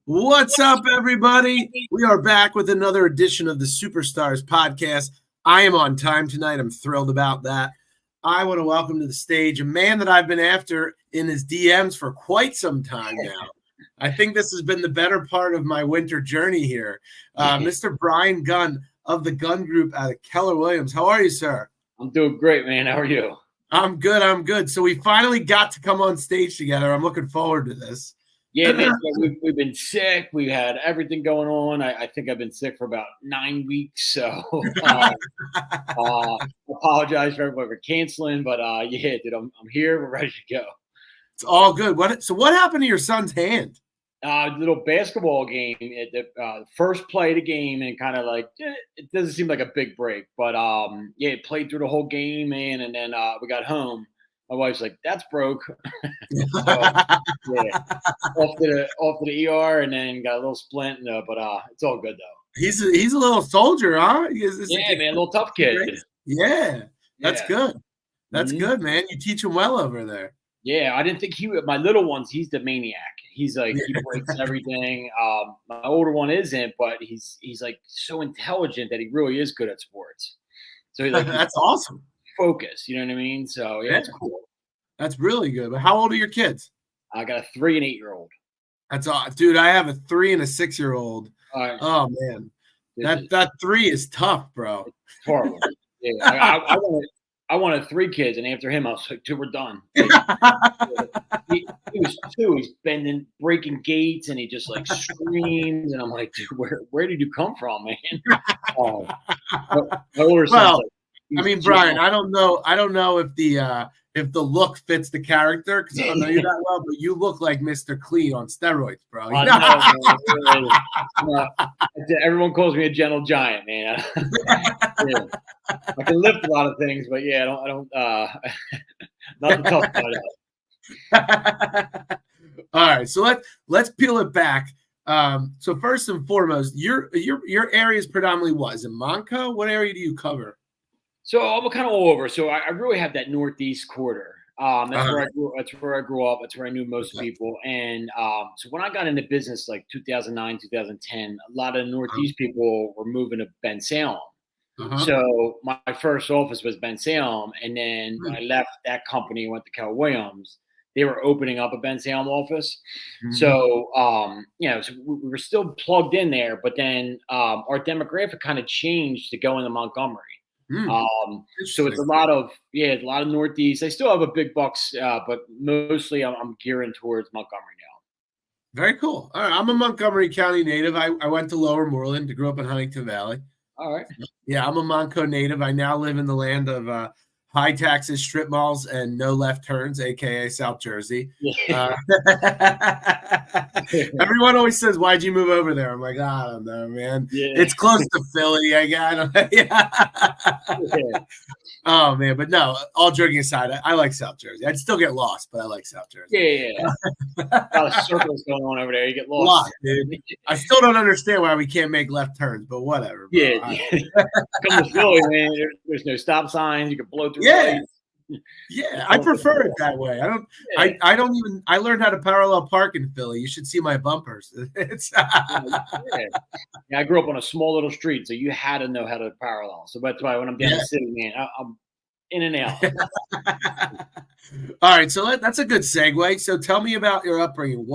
What's up, everybody? We are back with another edition of the Superstars podcast. I am on time tonight. I'm thrilled about that. I want to welcome to the stage a man that I've been after in his DMs for quite some time now. I think this has been the better part of my winter journey here. Mr. Brian Gunn of the Gunn Group out of Keller Williams. How are you, sir? I'm doing great, man. How are you? I'm good. So we finally got to come on stage together. I'm looking forward to this. Yeah, man. We've been sick. We've had everything going on. I think I've been sick for about 9 weeks. So apologize for everybody for canceling. But yeah, dude, I'm here. We're ready to go. It's all good. What happened to your son's hand? Little basketball game at the first play of the game, and kind of like it doesn't seem like a big break, but yeah, played through the whole game, man. And then we got home. My wife's like, "That's broke." So, yeah, off to the ER, and then got a little splint. But it's all good though. He's a little soldier, huh? Yeah, man, a little tough kid. Yeah, that's good. That's good, man. You teach him well over there. Yeah, I didn't think my little one's. He's the maniac. He's like he breaks everything. My older one isn't, but he's like so intelligent that he really is good at sports. So he's like that's awesome. Focus, you know what I mean? So yeah, it's cool. That's really good. But how old are your kids? I got a 3 and 8-year-old. That's all, dude. I have a 3 and a 6-year-old. Oh man, that 3 is tough, bro. It's horrible. Yeah, I wanted 3 kids, and after him, I was like, dude, we're done. He was 2. He's bending, breaking gates, and he just like screams, and I'm like, dude, where did you come from, man? My older son's like, I mean, Brian, I don't know if the look fits the character, because I don't know you that well, but you look like Mr. Clean on steroids, bro. Everyone calls me a gentle giant, man. Yeah. I can lift a lot of things, but yeah, I don't not the tough part. All right, so let's peel it back. So first and foremost, your area is predominantly what? Is it Montco? What area do you cover? So I'm kind of all over. So I really have that northeast quarter. That's where I grew. That's where I grew up. That's where I knew most people. And so when I got into business, like 2009, 2010, a lot of northeast people were moving to Ben Salem. So my first office was Ben Salem, and then when I left that company, went to Keller Williams. They were opening up a Ben Salem office. So so we were still plugged in there, but then our demographic kind of changed to go into Montgomery. So it's a lot of Northeast. I still have a big bucks, but mostly I'm gearing towards Montgomery now. Very cool. All right, I'm a Montgomery County native. I went to Lower Moreland, grew up in Huntington Valley. All right. Yeah, I'm a Montco native. I now live in the land of high taxes, strip malls, and no left turns, aka South Jersey. Everyone always says, "Why'd you move over there?" I'm like, I don't know, man. It's close to Philly. I got. Oh man, but no. All joking aside, I like South Jersey. I'd still get lost, but I like South Jersey. Yeah. A lot of circles going on over there. You get lost. Lot, dude. I still don't understand why we can't make left turns, but whatever. Bro. Come to Philly, man. There's no stop signs. You can blow through. Yeah, I prefer it that way. I don't even. I learned how to parallel park in Philly. You should see my bumpers. I grew up on a small little street, so you had to know how to parallel. So that's why when I'm down the city, man, I'm in and out. All right, so that's a good segue. So tell me about your upbringing.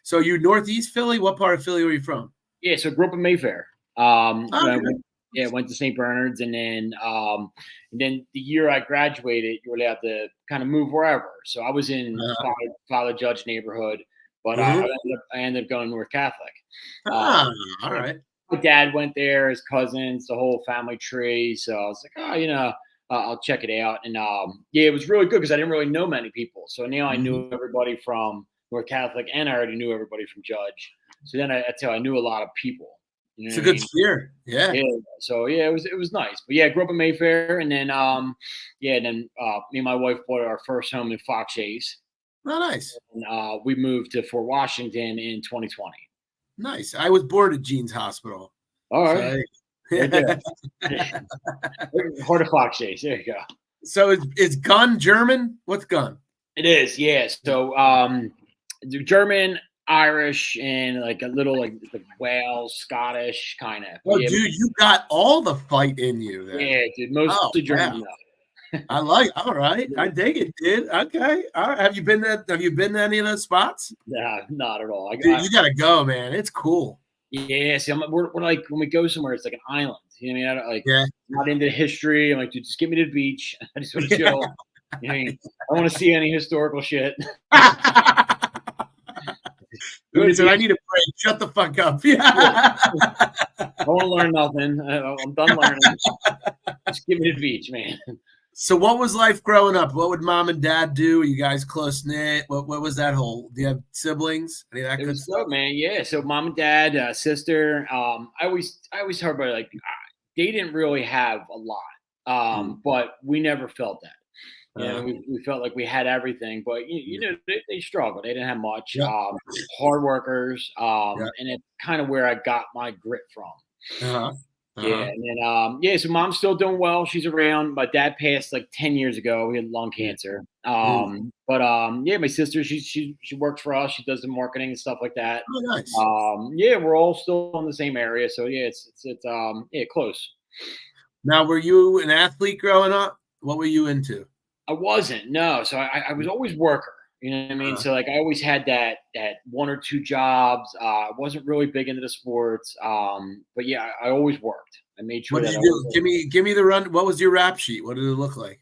So you Northeast Philly? What part of Philly were you from? Yeah, so I grew up in Mayfair. Went to St. Bernard's, and then the year I graduated, you were allowed to kind of move wherever. So I was in Father Judge neighborhood, but I ended up going North Catholic. All right. My dad went there, his cousins, the whole family tree. So I was like, I'll check it out. And it was really good because I didn't really know many people. So now I knew everybody from North Catholic, and I already knew everybody from Judge. So then that's how I knew a lot of people. You know it's a good sphere. Yeah. So it was nice. But I grew up in Mayfair, and then me and my wife bought our first home in Fox Chase. Oh, nice. And we moved to Fort Washington in 2020. Nice. I was born at Jean's Hospital. All right. Heart of Fox Chase. There you go. So is Gunn German? What's Gunn? It is, yeah. So German. Irish and like a little like the Wales, Scottish kind of. Oh, Yeah, dude, you got all the fight in you then. yeah, dude, Oh, mostly wow. German. I like. All right, I dig it, dude. Okay, all right. Have you been to any of those spots? Nah, not at all. Dude, you gotta go, man. It's cool. Yeah, see, we're like when we go somewhere, it's like an island. You know what I mean? I don't, like Yeah. not into history. I'm like, dude, just get me to the beach. I just want to Yeah. chill. You know, I don't want to see any historical shit. Listen, I need a break. Shut the fuck up. Yeah. I don't want to learn nothing. I'm done learning. Just give me the beach, man. So, what was life growing up? What would mom and dad do? Are you guys close knit? What was that whole? Do you have siblings? Any of that It good was stuff? dope, man. Yeah. So mom and dad, sister. I always heard about like they didn't really have a lot, but we never felt that. You know, we felt like we had everything, but you know, they struggled. They didn't have much. Yeah. Hard workers, Yeah. and it's kind of where I got my grit from. Uh-huh. Yeah, and then so mom's still doing well. She's around. My dad passed like 10 years ago. He had lung cancer. But yeah, my sister, she works for us. She does the marketing and stuff like that. Oh, nice. Yeah, we're all still in the same area. So yeah, it's yeah, close. Now, were you an athlete growing up? What were you into? I wasn't, no. So I was always worker. You know what I mean? So like I always had that one or two jobs. I wasn't really big into the sports. But yeah, I always worked. I made sure. What did you do? Give me the run. What was your rap sheet? What did it look like?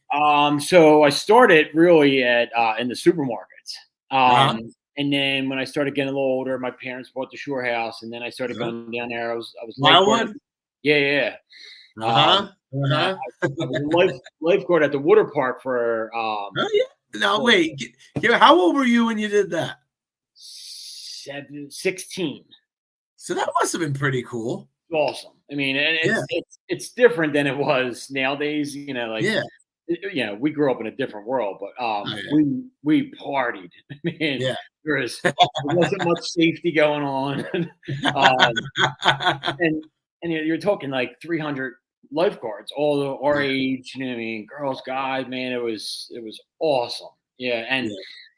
So I started really at in the supermarkets. And then when I started getting a little older, my parents bought the Shore House, and then I started going down there. I was Wildwood? Yeah. Uh-huh. I was a lifeguard at the water park for Oh, yeah. Now wait, how old were you when you did that? 16. So that must have been pretty cool. Awesome. I mean, and it's different than it was nowadays. You know, like you know, we grew up in a different world, but we partied. I mean, there wasn't much safety going on, and you're talking like 300 lifeguards, all our age. You know what I mean? Girls, guys, man, it was awesome. Yeah,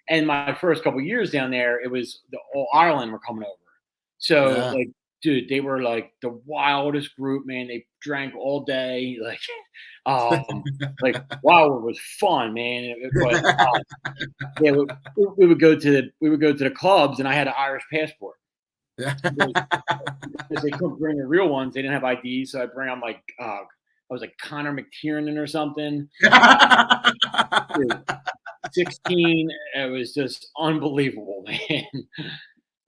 and my first couple of years down there, it was all Ireland were coming over. So like, dude, they were like the wildest group, man. They drank all day, like wow, it was fun, man. But yeah, we would go to the clubs, and I had an Irish passport. Because they couldn't bring the real ones. They didn't have IDs, so I bring them like I was like Connor McTiernan or something. Dude, 16, it was just unbelievable, man.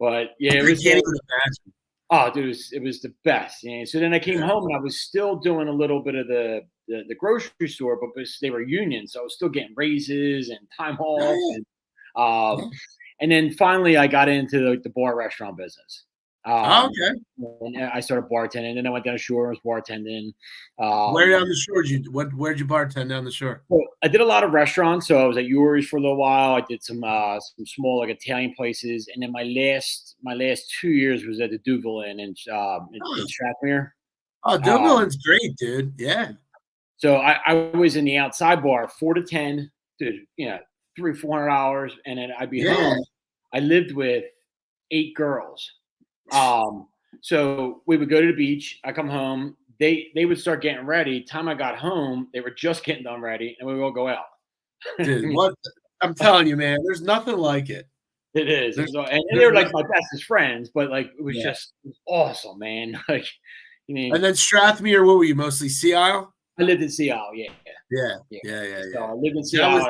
But yeah, it was. Oh, dude, it was the best. You know? So then I came home, and I was still doing a little bit of the grocery store, but they were union, so I was still getting raises and time off. And then finally, I got into the bar restaurant business. Okay. And I started bartending. Then I went down the shore and was bartending. Where down the shore? Where'd you bartend down the shore? Well, I did a lot of restaurants. So I was at Yuri's for a little while. I did some small like Italian places, and then my last 2 years was at the Duval Inn in Strathmere. Oh, Duval Inn's great, dude. Yeah. So I was in the outside bar 4 to 10, dude. You know, $300-400, and then I'd be home. I lived with 8 girls. So we would go to the beach. I come home. They would start getting ready. Time I got home, they were just getting done ready, and we would all go out. Dude, what I'm telling you, man, there's nothing like it. It is. And they were like my bestest friends, but like it was just awesome, man. Like, you know. And then Strathmere, what were you, mostly Sea Isle? I lived in Sea Isle, Yeah. So I lived in Sea Isle.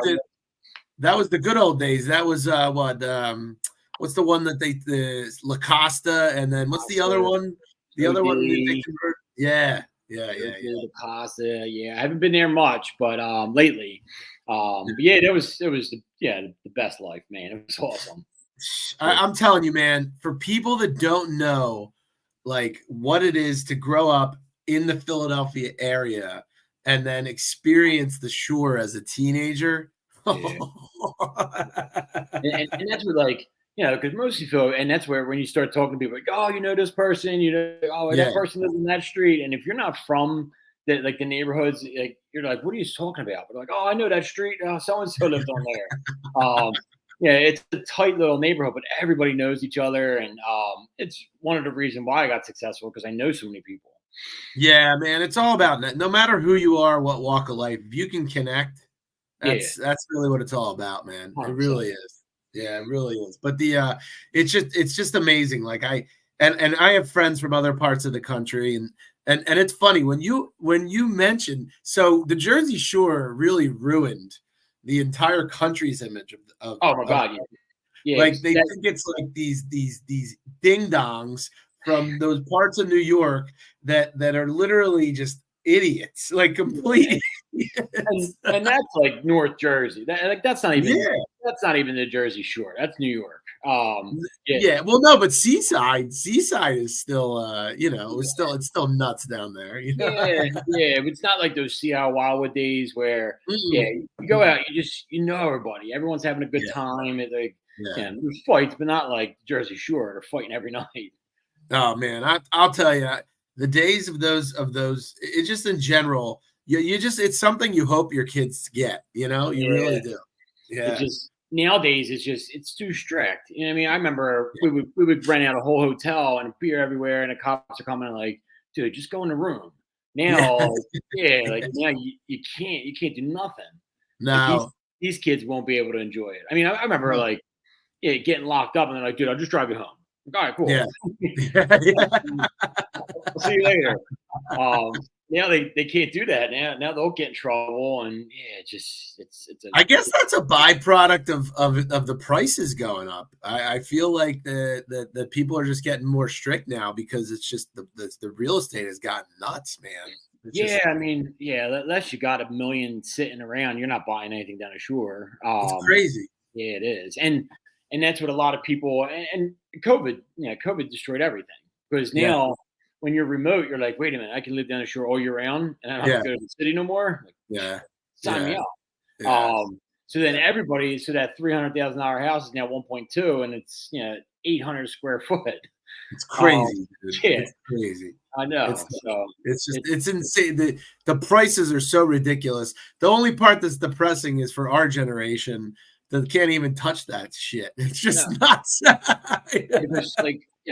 That was the good old days. That was what's the one that the La Costa, and then what's the other one? The other one they convert. Yeah. La Costa. Yeah, I haven't been there much, but lately. But yeah, it was the best life, man. It was awesome. I'm telling you, man, for people that don't know like what it is to grow up in the Philadelphia area and then experience the shore as a teenager. Yeah. and that's what, like, you know, because most people, and that's where when you start talking to people, like, oh, you know this person, you know, oh, that person lives in that street, and if you're not from the neighborhoods, like you're like, what are you talking about? But like, oh, I know that street, so and so lived on there. Yeah, it's a tight little neighborhood, but everybody knows each other, and it's one of the reasons why I got successful because I know so many people. Yeah, man, it's all about no matter who you are, what walk of life, if you can connect, Yeah, that's really what it's all about, man. It 100%. really is. Yeah, it really is. But it's just amazing. Like and I have friends from other parts of the country and it's funny when you mention so the Jersey Shore really ruined the entire country's image Oh my of God, yeah, yeah. like they think it's like these ding dongs from those parts of New York that are literally just idiots, like complete idiots. And that's like North Jersey. Yeah. That's not even the Jersey Shore. That's New York. Yeah, Yeah, well, no, but Seaside is still, it's still nuts down there, you know? yeah, yeah. It's not like those Seattle Wildwood days where, yeah, Mm-mm. you go out, you know everybody. Everyone's having a good Yeah, time. It, like, yeah. yeah, there's fights, but not like Jersey Shore. They're fighting every night. Oh, man, I'll tell you, the days of those it just in general, you just it's something you hope your kids get, you Yeah, really do. it Yeah. just nowadays it's too strict. You know what I mean? I remember we would rent out a whole hotel and beer everywhere, and the cops are coming like, dude, just go in the room. Yeah. Now, yeah, like Yes. now you can't do nothing. Like No. these kids won't be able to enjoy it. I mean, I remember No. like, yeah, getting locked up and they're like, dude, I'll just drive you home. Like, all right, Yeah. cool. Yeah, yeah. I'll see you later. Now they can't do that. Now they'll get in trouble, and yeah, it's a I guess that's a byproduct of the prices going up. I feel like the people are just getting more strict now because it's just the real estate has gotten nuts, man. It's yeah. just I mean, yeah, unless you got a million sitting around, you're not buying anything down the shore. it's crazy. Yeah, it is, and that's what a lot of people and COVID, COVID destroyed everything because Yeah, now when you're remote, you're like, wait a minute, I can live down the shore all year round, and I don't have yeah, to go to the city no more. Like, yeah, sign me yeah, up. yeah. So then so that $300,000 house is now 1.2, and it's 800 square foot. It's Um, crazy, dude. yeah, It's crazy. I It's know. So it's just it's it's insane. The prices are so ridiculous. The only part that's depressing is for our generation that can't even touch that shit. It's just no, nuts. because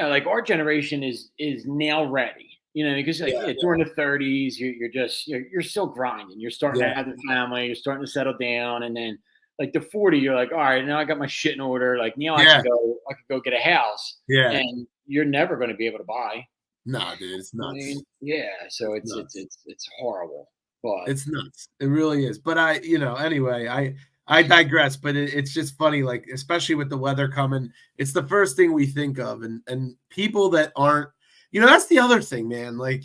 like our generation is now ready. Because like Yeah, during the 30s, you're still grinding. You're starting to yeah, have a family. You're starting to settle down, and then like the 40, you're like, all right, now I got my shit in order. Like now yeah, I could go get a house, yeah. and you're never going to be able to buy. Nah, dude, it's I mean, nuts. yeah. So It's it's it's nuts. it's it's horrible, but It's nuts. It really is. But anyway, I digress. But it's just funny, like especially with the weather coming, it's the first thing we think of, and people that aren't, that's the other thing, man. Like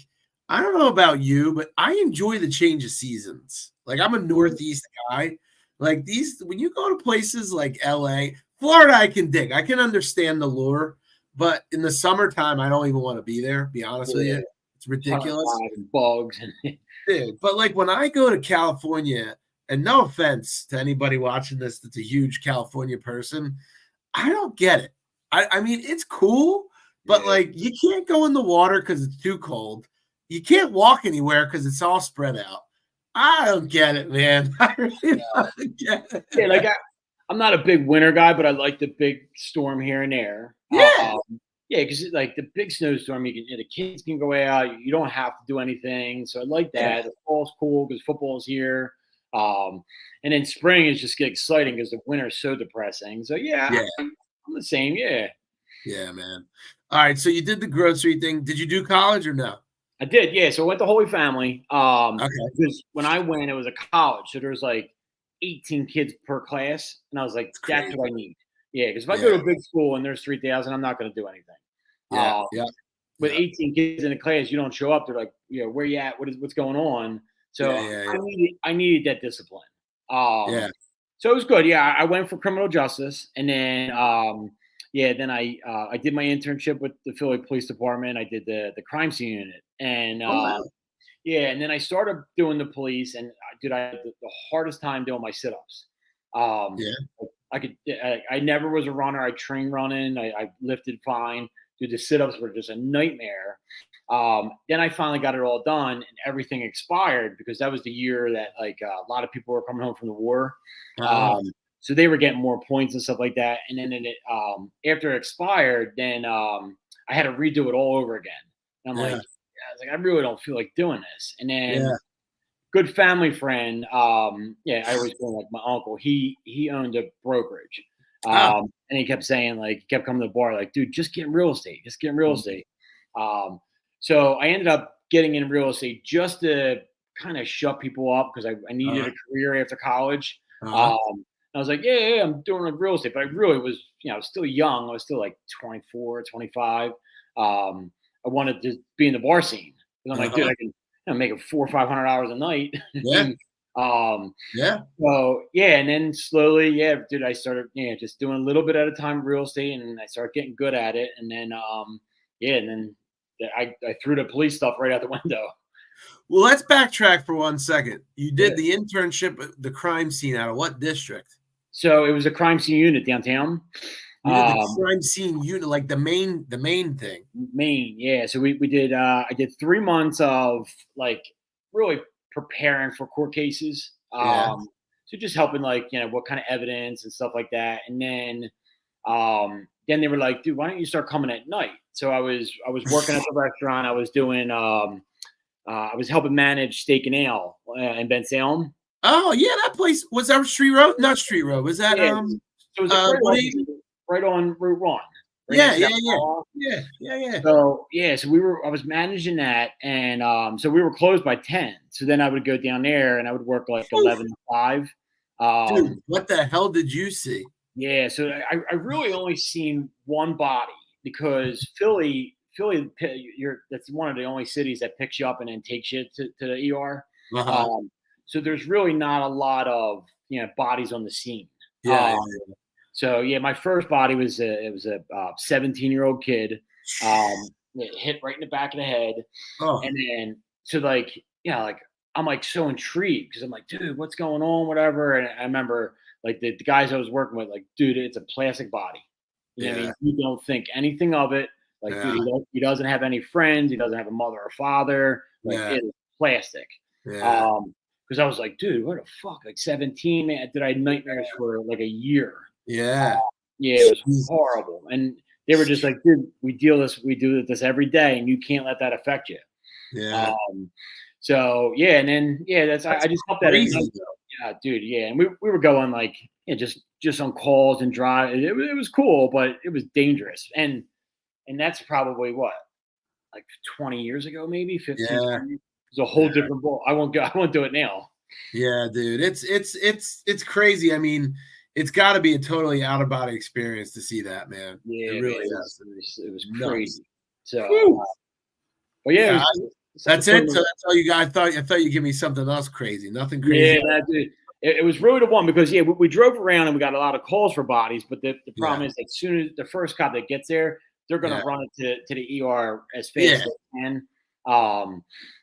I don't know about you, but I enjoy the change of seasons. Like I'm a Northeast guy. Like these, when you go to places like LA, Florida, I can dig. I can understand the lure, but in the summertime, I don't even want to be there. Be honest with yeah, you, it's ridiculous. 105 and bugs and Dude, but like when I go to California, and no offense to anybody watching this that's a huge California person, I don't get it. I mean, it's cool, but yeah. like you can't go in the water because it's too cold. You can't walk anywhere because it's all spread out. I don't get it, man. I really don't get Yeah, like it. I'm not a big winter guy, but I like the big storm here and there. Yeah, Yeah, because like the big snowstorm, the kids can go out. You don't have to do anything, so I like yeah, that. The fall's cool because football's here. Um, and then spring is just get exciting because the winter's so depressing. So yeah, yeah, I'm the same. Yeah, yeah, man. All right, so you did the grocery thing. Did you do college or no? I did. Yeah, so I went to Holy Family. Okay, Because when I went, it was a college, so there was like 18 kids per class, and I was like, it's that's what I crazy. need. Yeah, because if I go Yeah, to a big school and there's 3,000, I'm not going to do anything. yeah, Um, yeah, with yeah, 18 kids in a class, you don't show up. They're like, where you at? What's going on? So yeah, yeah, I yeah, needed that discipline. yeah. So it was good. Yeah, I went for criminal justice, and then then I did my internship with the Philly Police Department. I did the crime scene unit, and Oh wow. yeah, and then I started doing the police, and I had the hardest time doing my sit-ups. Um, Yeah. I never was a runner. I trained running. I lifted fine. Dude, the sit-ups were just a nightmare. Then I finally got it all done, and everything expired because that was the year that like a lot of people were coming home from the war. Uh-huh. Um, So they were getting more points and stuff like that. And then after it expired, then I had to redo it all over again. And I'm like, I was like, I really don't feel like doing this. And then good family friend, I always call him like my uncle. He owned a brokerage. And he kept saying, like, he kept coming to the bar, like, dude, just get in real estate. Just get in real estate. So I ended up getting in real estate just to kind of shut people up because I needed a career after college. I was like, yeah, I'm doing like real estate. But I really was, I was still young. I was still like 24, 25. I wanted to be in the bar scene. And I'm like, dude, I can make it $400 or $500 a night. So and then slowly, dude, I started, just doing a little bit at a time real estate, and I started getting good at it. And then, and then I threw the police stuff right out the window. Well, let's backtrack for 1 second. You did the internship at the crime scene out of what district? So it was a crime scene unit downtown. The crime scene unit, like the main thing. Main, yeah. So we did. I did 3 months of like really preparing for court cases. So just helping, like, what kind of evidence and stuff like that. And then they were like, dude, why don't you start coming at night? So I was working at the restaurant. I was doing. I was helping manage Steak and Ale in Ben Salem. Oh yeah, that place was that Street Road? Not Street Road. Was that So it was right on Route 1. Yeah. So I was managing that, and so we were closed by 10. So then I would go down there and I would work like 11 to 5. Dude, what the hell did you see? Yeah, so I really only seen one body because Philly, that's one of the only cities that picks you up and then takes you to the ER. So there's really not a lot of bodies on the scene. So my first body was a 17-year-old kid, hit right in the back of the head, and then I'm like so intrigued because I'm like, dude, what's going on, whatever. And I remember like the guys I was working with, like, dude, it's a plastic body. You know what I mean? You don't think anything of it. Like, dude, he doesn't have any friends. He doesn't have a mother or father. Like, it is plastic. Because I was like, dude, what the fuck? Like 17, man, did I have nightmares for like a year? It was horrible. And they were just like, dude, we do this every day, and you can't let that affect you. And then that's I just hope that dude, and we were going like just on calls and drive. It was cool, but it was dangerous. And that's probably what, like 20 years ago, maybe 15. It's a whole different ball. I won't do it now. Yeah, dude, it's crazy. I mean, it's got to be a totally out of body experience to see that, man. Yeah, it really is. It was crazy. So, that's it. So that's all you got. I thought you'd give me something else crazy. Nothing crazy. Yeah, dude. It was really the one because we drove around and we got a lot of calls for bodies, but the problem is, as soon as the first cop that gets there, they're gonna run it to the ER as fast as they can.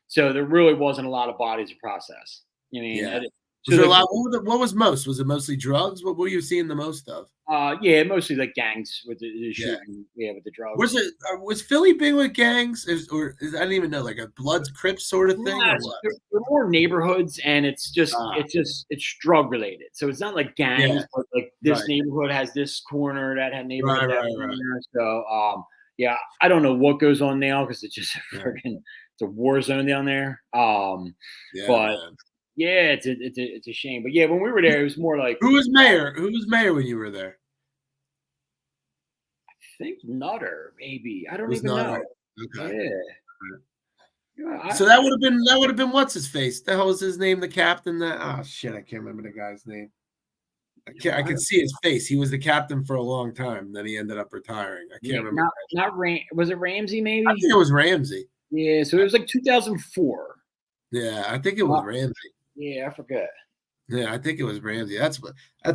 So there really wasn't a lot of bodies to process. I mean, was there a lot? What was most? Was it mostly drugs? What were you seeing the most of? Mostly like gangs with the shooting. With the drugs. Was Philly big with gangs, I don't even know, like a Bloods Crips sort of thing? They're more neighborhoods, and it's just it's drug related. So it's not like gangs, but like this neighborhood has this corner, that had neighborhood corner. So I don't know what goes on now because it's just it's a war zone down there. It's a shame. But when we were there, it was more like who was mayor? Who was mayor when you were there? I think Nutter, maybe. I don't even know. Okay. So that would have been what's his face? The hell was his name? The captain? I can't remember the guy's name. I could see his face. He was the captain for a long time. Then he ended up retiring. I can't remember. Was it Ramsey? Maybe. I think it was Ramsey. Yeah. So it was like 2004. Yeah, I think it was Ramsey. Yeah, I forget. Yeah, I think it was Ramsey. That's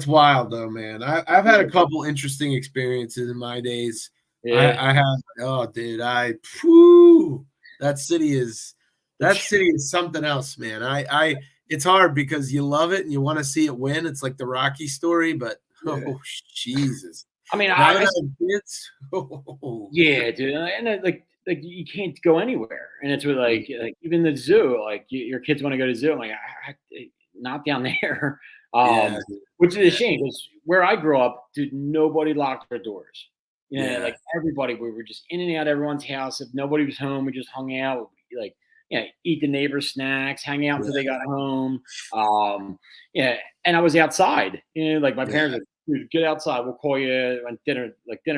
wild though, man. I've had a couple interesting experiences in my days. I have. Oh, dude, that city is something else, man. It's hard because you love it and you want to see it win. It's like the Rocky story, but oh Jesus! I mean, kids. Yeah, dude, and like you can't go anywhere, and it's with like even the zoo. Like your kids want to go to the zoo. I'm like, not down there. Yeah. Which is a shame because where I grew up, dude, nobody locked their doors. Like everybody, we were just in and out of everyone's house. If nobody was home, we just hung out, like, eat the neighbors' snacks, hang out until they got home. And I was outside. Like my parents were, dude, get outside. We'll call you when dinner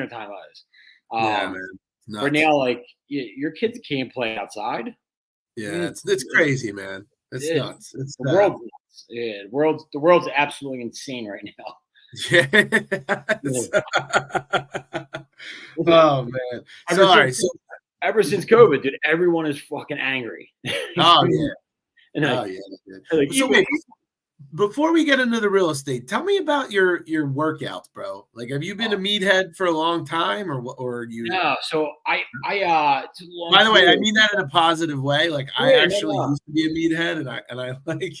time was. Yeah, man. Where Nuts. now, like, your kids can't play outside. Yeah, it's crazy, man. It's nuts. It's the world's nuts. Yeah, the world's absolutely insane right now. Yes. Oh man. Ever So all right. since, So ever since COVID, dude, everyone is fucking angry. oh yeah. And Oh like, yeah. like So wait, before we get into the real estate, tell me about your workouts, bro. Like, have you been a meathead for a long time, or you? No, so I it's a long By the way, I story. mean that in a positive way. Like, I Yeah, actually no. used to be a meathead, and I like.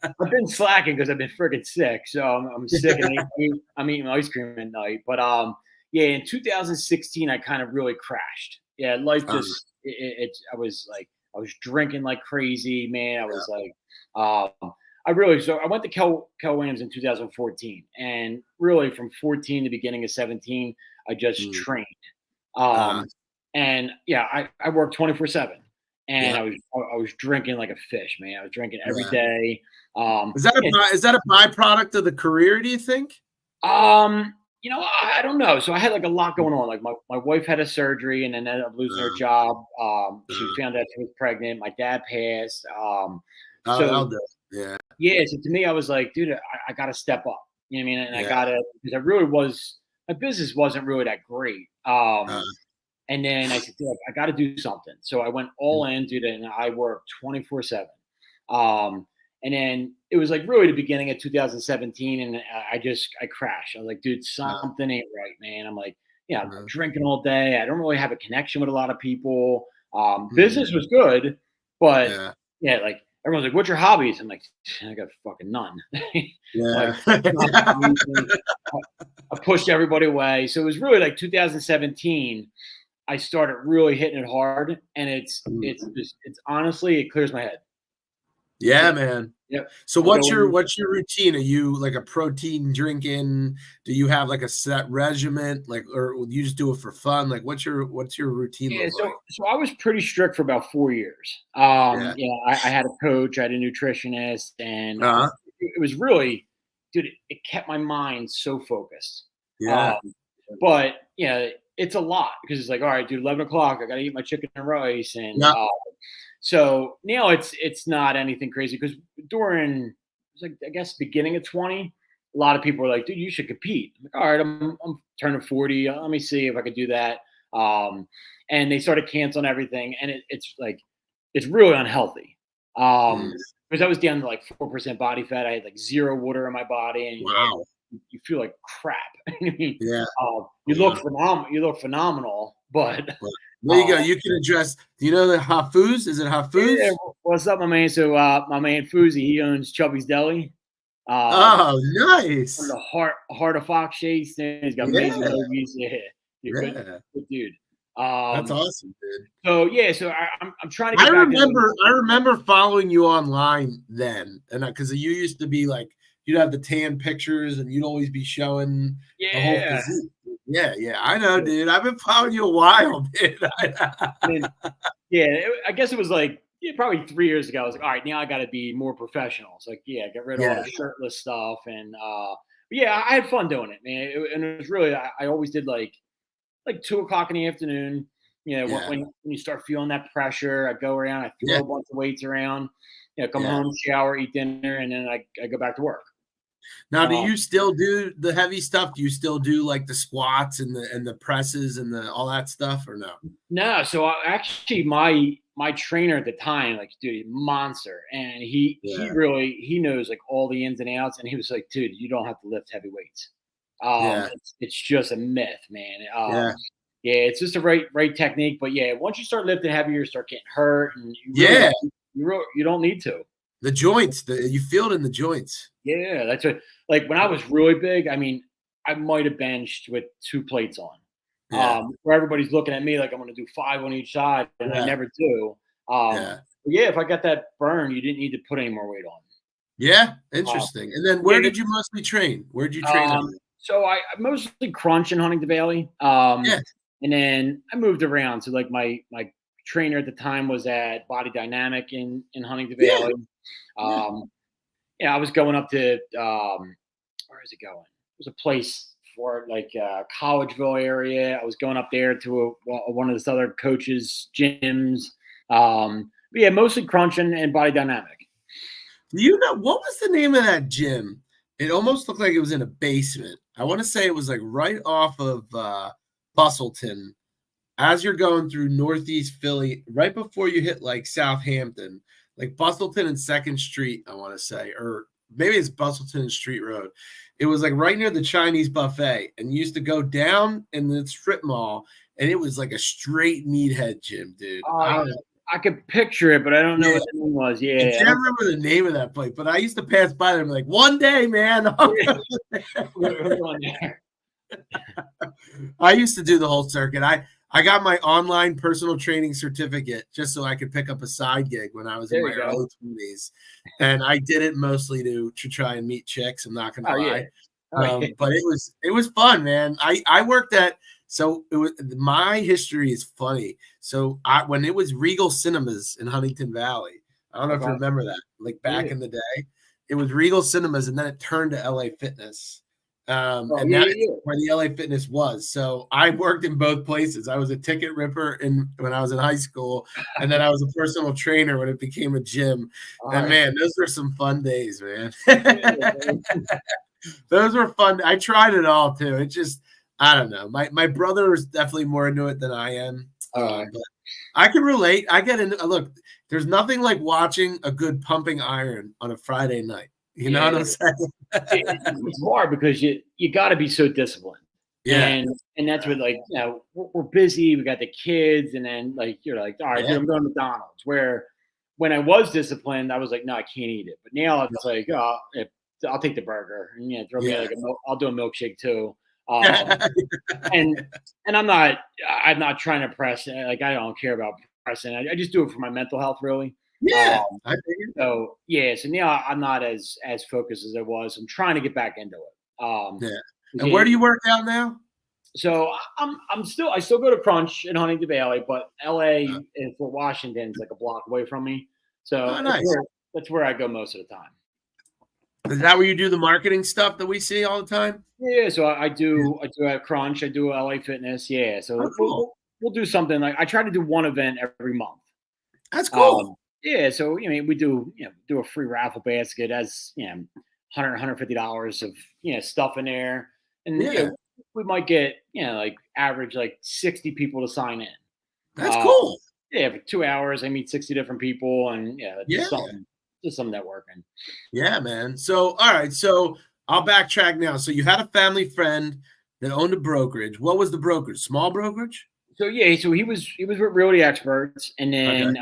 I've been slacking because I've been freaking sick. So I'm sick and I'm eating ice cream at night. But yeah, in 2016, I kind of really crashed. Yeah, life just I was drinking like crazy, man. I was like, so I went to Kel Williams in 2014, and really from 14 to beginning of 17, I just trained. And yeah, I worked 24/7. And I was drinking like a fish, man. I was drinking every day. Is that a byproduct of the career? Do you think? I don't know. So I had like a lot going on. Like my wife had a surgery and then ended up losing her job. She found out she was pregnant. My dad passed. So yeah. So to me, I was like, dude, I got to step up. You know what I mean? And I got to, because my business wasn't really that great. And then I said, dude, I got to do something. So I went all in, dude, and I worked 24/7. And then it was like really the beginning of 2017, and I crashed. I was like, dude, something ain't right, man. I'm like, I'm drinking all day. I don't really have a connection with a lot of people. Business was good, but like everyone's like, what's your hobbies? I'm like, I got fucking none. Like, I pushed everybody away. So it was really like 2017. I started really hitting it hard, and it's honestly, it clears my head. Yeah, man. Yep. So what's your routine? Are you like a protein drinking? Do you have like a set regimen? Like, or you just do it for fun? Like, what's your routine look like? So I was pretty strict for about 4 years. I had a coach, I had a nutritionist, and it was really, dude, it kept my mind so focused. But it's a lot because it's like, all right, dude, 11 o'clock, I got to eat my chicken and rice, and so now it's not anything crazy because during, like, I guess beginning of 20, a lot of people were like, dude, you should compete. I'm like, all right, I'm turning 40. Let me see if I could do that. And they started canceling everything, and it's like it's really unhealthy. Because I was down to like 4% body fat. I had like 0 water in my body, and you feel like crap. You look phenomenal. You look phenomenal, but there you go. You can address. Do you know the Hafuz? Is it Hafuz? Yeah, what's up, my man? So my man Fuzi, he owns Chubby's Deli. Oh, nice. From the heart of Fox Chase. He's got amazing movies. Good dude. That's awesome, dude. So I'm trying to get I remember following you online then, and because you used to be like, you'd have the tan pictures and you'd always be showing the whole physique. Yeah, I know, dude. I've been following you a while, dude. I guess it was like probably 3 years ago. I was like, all right, now I got to be more professional. It's like, get rid of all the shirtless stuff, and I had fun doing it, man. And it was really, I always did like 2 o'clock in the afternoon. When you start feeling that pressure, I go around, I throw a bunch of weights around. Come home, shower, eat dinner, and then I go back to work. Now, do you still do the heavy stuff? Do you still do like the squats and the presses and all that stuff, or no? No. So actually, my trainer at the time, like, dude, monster, and he knows like all the ins and outs, and he was like, dude, you don't have to lift heavy weights. It's just a myth, man. It's just a right technique, but once you start lifting heavy, you start getting hurt, and you don't need to. The joints, you feel it in the joints. Yeah, that's what. Like when I was really big, I mean, I might have benched with 2 plates on. Where everybody's looking at me like I'm going to do 5 on each side, and I never do. If I got that burn, you didn't need to put any more weight on. Yeah, Uh, interesting. And then yeah, where did you mostly train? Where did you train at? so I mostly crunch in Huntington Valley. Yeah, And then I moved around. So like my trainer at the time was at Body Dynamic in Huntington yeah, Valley. yeah. Um, yeah, I was going up to where is it going? There's a place for like Collegeville area. I was going up there to one of this other coaches' gyms. But yeah, mostly crunching and Body Dynamic. Do you know what was the name of that gym? It almost looked like it was in a basement. I want to say it was like right off of Bustleton as you're going through Northeast Philly, right before you hit like Southampton, like Bustleton and Second Street, I want to say, or maybe it's Bustleton and Street Road. It was like right near the Chinese buffet, and you used to go down in the strip mall, and it was like a straight meathead gym, dude. I Uh, don't know. I could picture it, but I don't know Yeah, what the name was. I Yeah, I can't don't. remember the name of that place, but I used to pass by them like one day, man. I'll Yeah, go there. we're going there. I used to do the whole circuit. I got my online personal training certificate just so I could pick up a side gig when I was in There my you go. early 20s. And I did it mostly to try and meet chicks, I'm not gonna Oh yeah. lie. Oh yeah. But it was fun, man. I worked at so it was my history is funny. So when it was Regal Cinemas in Huntington Valley, I don't know if you Okay. remember that, like back Yeah. in the day, it was Regal Cinemas, and then it turned to LA Fitness. Oh And yeah, now yeah, it's yeah. where the LA Fitness was. So I worked in both places. I was a ticket ripper when I was in high school, and then I was a personal trainer when it became a gym. All And right. man, those were some fun days, man. Yeah, Those were fun. I tried it all too. It just, I don't know. My brother is definitely more into it than I am. all right. But I can relate. I get into look. There's nothing like watching a good pumping iron on a Friday night. You know what Yeah. I'm saying? It's hard because you got to be so disciplined, Yeah, and that's what like we're busy. We got the kids, and then like you're like, all right, dude, yeah, I'm going to McDonald's. Where when I was disciplined, I was like, no, I can't eat it. But now it's like, oh, I'll take the burger, and throw me yeah. like I'll do a milkshake too. Um, and I'm not trying to press. Like I don't care about pressing. I just do it for my mental health, really. Yeah, Um, I figured. so yeah, so now I'm not as focused as I was. I'm trying to get back into it. Yeah. 'Cause And where yeah, do you work out now? so I still go to Crunch in Huntington Valley, but Uh, LA and Fort Washington's like a block away from me. So oh, nice. that's where I go most of the time. Is that where you do the marketing stuff that we see all the time? Yeah, so Yeah. I do a Crunch, I do LA Fitness. Yeah, Oh, so cool. we'll do something like I try to do one event every month. That's cool. Um, yeah, so we do do a free raffle basket as 100 $150 of stuff in there, and Yeah, we might get like average like 60 people to sign in. that's Uh, cool. yeah, for 2 hours I meet 60 different people, and yeah, it's Yeah, just some networking. yeah, man. So, all right. So I'll backtrack now. So you had a family friend that owned a brokerage. What was the brokerage? Small brokerage? So yeah, so he was with Realty Experts, and Okay. then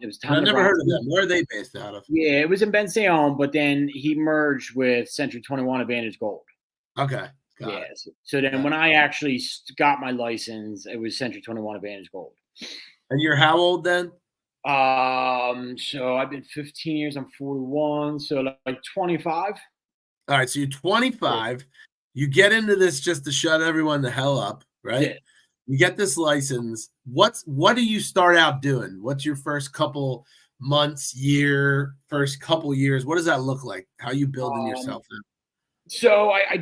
it was I Tom never heard of Nebraska. them. Where are they based out of? Yeah, it was in Bensayon, but then he merged with Century 21 Advantage Gold. Okay. Got it. Yes. So then Got it. when I actually got my license, it was Century 21 Advantage Gold. And you're how old then? So I've been 15 years, I'm 41, so like 25. All right. So you're Yeah. 25. You get into this just to shut everyone the hell up, right? Yeah. You get this license. What do you start out doing? What's your first couple months, first couple years? What does that look like? How you building Um, yourself up? so I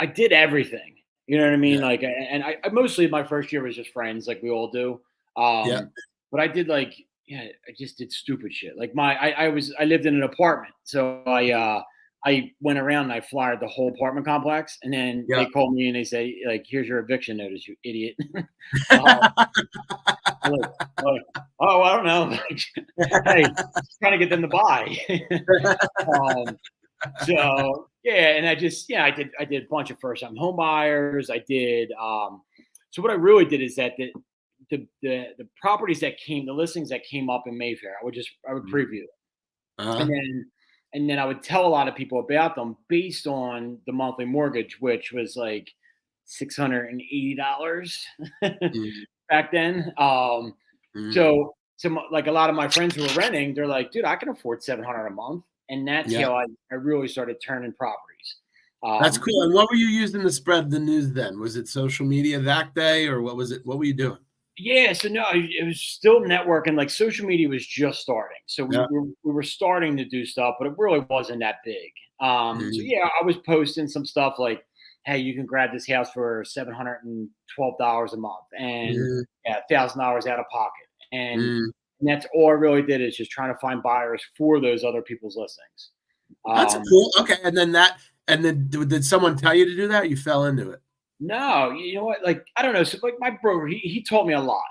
did everything. You know what I mean? Yeah. Like, and I mostly my first year was just friends, like we all do. Yeah. But I did like, I just did stupid shit. Like I lived in an apartment, so I went around and I flyered the whole apartment complex, and then Yeah. they called me and they say like, "Here's your eviction notice, you idiot." um, like, like, oh, I don't know. Like, hey, trying to get them to buy. um, so yeah, and I did a bunch of first time home buyers. I did so what I really did is that the properties that came, the listings that came up in Mayfair, I would preview them. Uh-huh. And then I would tell a lot of people about them based on the monthly mortgage, which was like $680 Mhm. back then. Mhm. So like a lot of my friends who were renting, they're like, dude, I can afford 700 a month. and that's how I really started turning properties. That's cool. And what were you using to spread the news then? Was it social media that day, or what was it? What were you doing? Yeah, so no, it was still networking. Like social media was just starting, so we were starting to do stuff, but it really wasn't that big. So yeah, I was posting some stuff like, "Hey, you can grab this house for $712 a month, and $1,000 out of pocket." And that's all I really did, is just trying to find buyers for those other people's listings. That's cool. Okay, and then did someone tell you to do that? Or you fell into it. No, you know what? Like, I don't know. So, like, my broker, he told me a lot.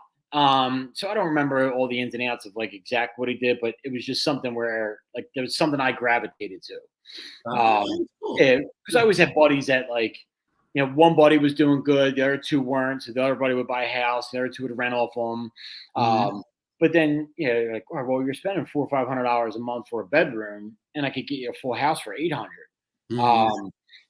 So I don't remember all the ins and outs of like exact what he did, but it was just something where like there was something I gravitated to. Cool. Yeah, because I always had buddies that like, one buddy was doing good, the other two weren't. So the other buddy would buy a house, the other two would rent off them. But then, like, oh, well, you're spending $400 or $500 a month for a bedroom, and I could get you a full house for $800.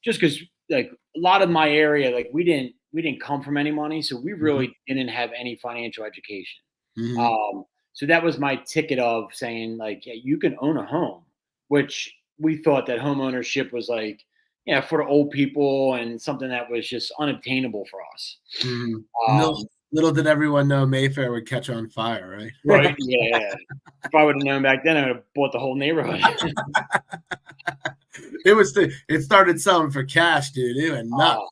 Just because like a lot of my area, like we didn't come from any money, so we really didn't have any financial education. So that was my ticket of saying like, yeah, you can own a home, which we thought that home ownership was like, for the old people and something that was just unobtainable for us. Little did everyone know Mayfair would catch on fire, right? Right. Yeah. If I would have known back then, I would have bought the whole neighborhood. It started selling for cash, dude. It went nuts.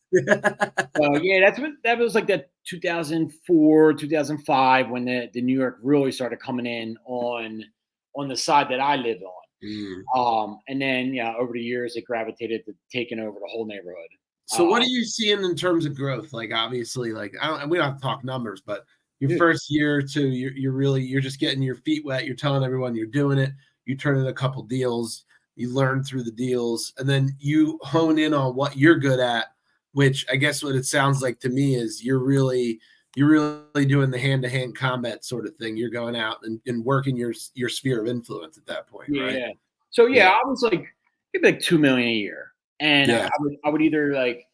Yeah, that was like that 2004, 2005 when the New York really started coming in on the side that I lived on. And then over the years it gravitated to taking over the whole neighborhood. So what are you seeing in terms of growth? Like obviously, like we don't have to talk numbers, but your first year or two, you're just getting your feet wet. You're telling everyone you're doing it. You turn in a couple deals. You learn through the deals, and then you hone in on what you're good at, which I guess what it sounds like to me is you're really doing the hand-to-hand combat sort of thing. You're going out and working your sphere of influence at that point, right? Yeah. So I was like, maybe like $2 million a year, and I would either like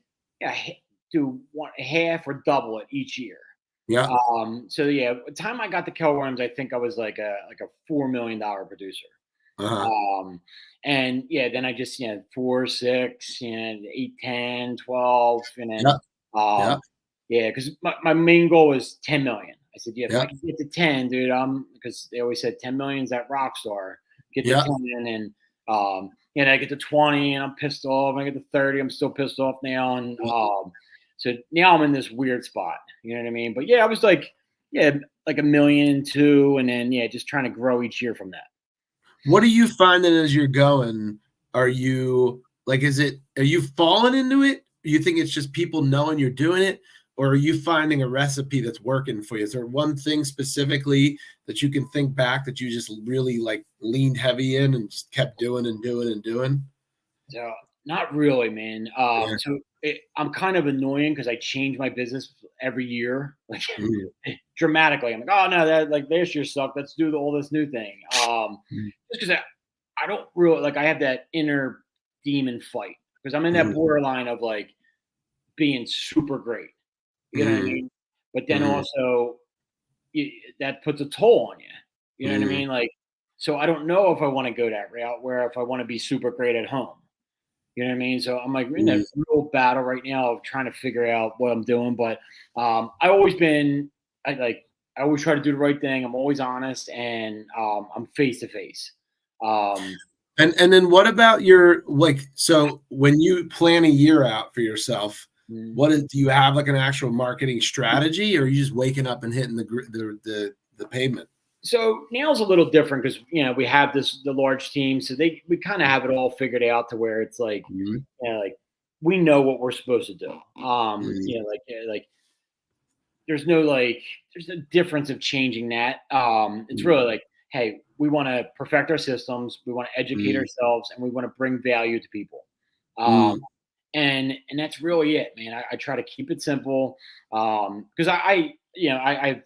do half or double it each year. Yeah. So the time I got to Keller Williams, I think I was like a $4 million producer. And then I just 4, 6, 8, 10, 12, and then because my main goal was 10 million. I said, if I can get to 10, dude, because they always said 10 million is that rock star. Get to 10, and I get to 20, and I'm pissed off. I get to 30, I'm still pissed off now, and so now I'm in this weird spot. You know what I mean? But I was like, like $1 million, 2 million, and then just trying to grow each year from that. What are you finding as you're going? Are you falling into it? You think it's just people knowing you're doing it? Or are you finding a recipe that's working for you? Is there one thing specifically that you can think back that you just really like leaned heavy in and just kept doing and doing and doing? So not really, man. So I'm kind of annoying because I change my business every year, like dramatically. I'm like, oh no, that like this year sucked. Let's do all this new thing. Just because I don't really like I have that inner demon fight because I'm in that borderline of like being super great. You know what I mean? But then also that puts a toll on you. You know what I mean? Like, so I don't know if I want to go that route where if I want to be super great at home. You know what I mean? So I'm like in a real battle right now of trying to figure out what I'm doing. But I always try to do the right thing. I'm always honest, and I'm face to face. And then what about your so when you plan a year out for yourself, do you have like an actual marketing strategy, or are you just waking up and hitting the pavement? So now it's a little different because we have the large team, so we kind of have it all figured out to where it's like like we know what we're supposed to do. There's no difference of changing that. It's really like, hey, we want to perfect our systems, we want to educate ourselves, and we want to bring value to people. And that's really it, man. I try to keep it simple because I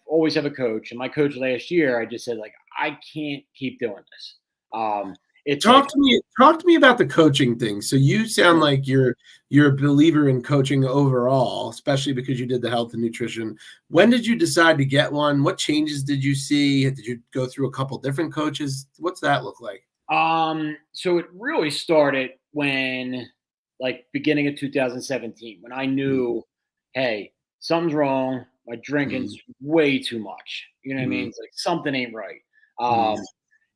always have a coach, and my coach last year, I just said like, I can't keep doing this. Talk to me about the coaching thing. So you sound like you're a believer in coaching overall, especially because you did the health and nutrition. When did you decide to get one? What changes did you see? Did you go through a couple different coaches? What's that look like? So it really started when, like, beginning of 2017, when I Mm, knew, hey, something's wrong. My drinking's mm, way too much. You know what I mean? mm, It's like something ain't right. mm,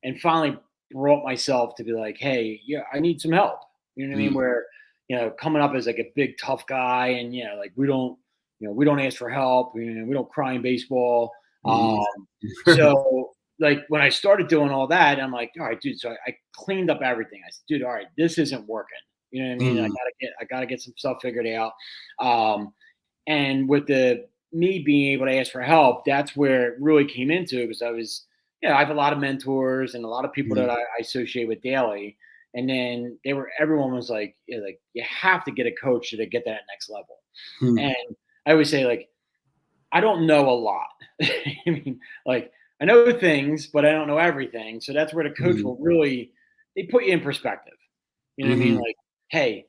And finally brought myself to be like, hey, yeah, I need some help. You know what I mean? mm, Where, coming up as like a big tough guy, and like we don't ask for help. We don't cry in baseball. mm. So like when I started doing all that, I'm like, all right, dude. So I cleaned up everything. I said, dude, all right, this isn't working. You know what I mean? Mm, I gotta get some stuff figured out. Um, and with the me being able to ask for help, that's where it really came into it, because I was, I have a lot of mentors and a lot of people mm, that I associate with daily. And then everyone was like, like you have to get a coach to get that next level. mm, And I always say, like, I don't know a lot. I mean, like, I know things, but I don't know everything. So that's where the coach mm, will really, they put you in perspective. You know what I mean? mhm, Like, hey,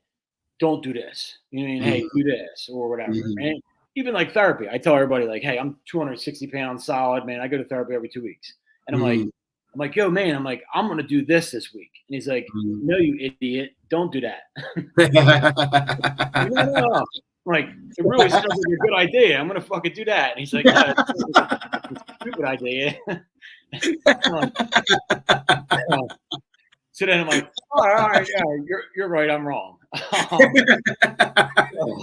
don't do this. You know what I mean? mhm, Hey, do this or whatever. mhm. And even like therapy, I tell everybody, like, hey, I'm 260 pounds solid, man. I go to therapy every 2 weeks. And Mm, I'm like, yo, man, I'm going to do this week. And he's like, mm. no, you idiot. Don't do that. No, no, no. I'm like, it really sounds like a good idea. I'm going to fucking do that. And he's like, no, it sounds like a fucking stupid idea. I'm like, oh. So then I'm like, all right, yeah, you're right. I'm wrong. So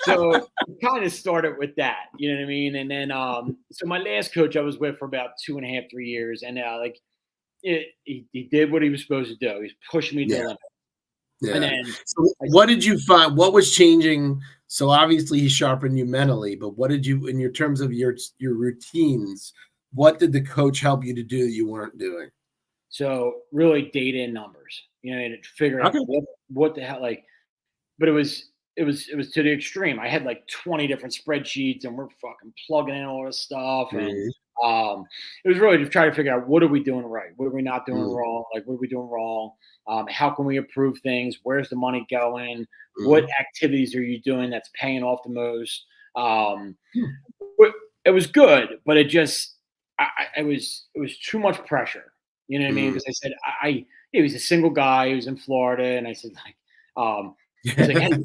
so it kind of started with that, you know what I mean? And then, so my last coach I was with for about 2.5, 3 years, and like he did what he was supposed to do. He's pushing me to the Yeah, limit. And yeah. then So I, what did you find? What was changing? So obviously he sharpened you mentally, but what did you, in your terms of your routines, what did the coach help you to do that you weren't doing? so really data and numbers, and to figure out Okay. what the hell, like, but it was to the extreme. I had like 20 different spreadsheets, and we're fucking plugging in all this stuff, and Mm, it was really to try to figure out, what are we doing right, what are we not doing mm, wrong, like what are we doing wrong, how can we improve things, where's the money going, what mm, activities are you doing that's paying off the most. um, mm, but it was good, but it was too much pressure. You know what I mean? mm. Because I said he was a single guy. He was in Florida, and I said, like, he's like, hey,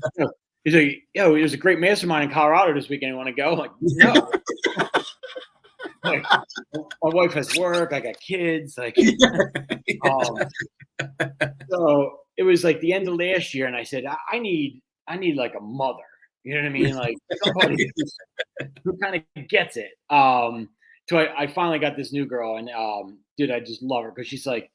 he's like, yo, there's a great mastermind in Colorado this weekend. You want to go? I'm like, no. Like, my wife has work. I got kids. Like, um, so it was like the end of last year, and I said, I need like a mother. You know what I mean? Like somebody who kind of gets it. So I finally got this new girl, and dude, I just love her because she's like,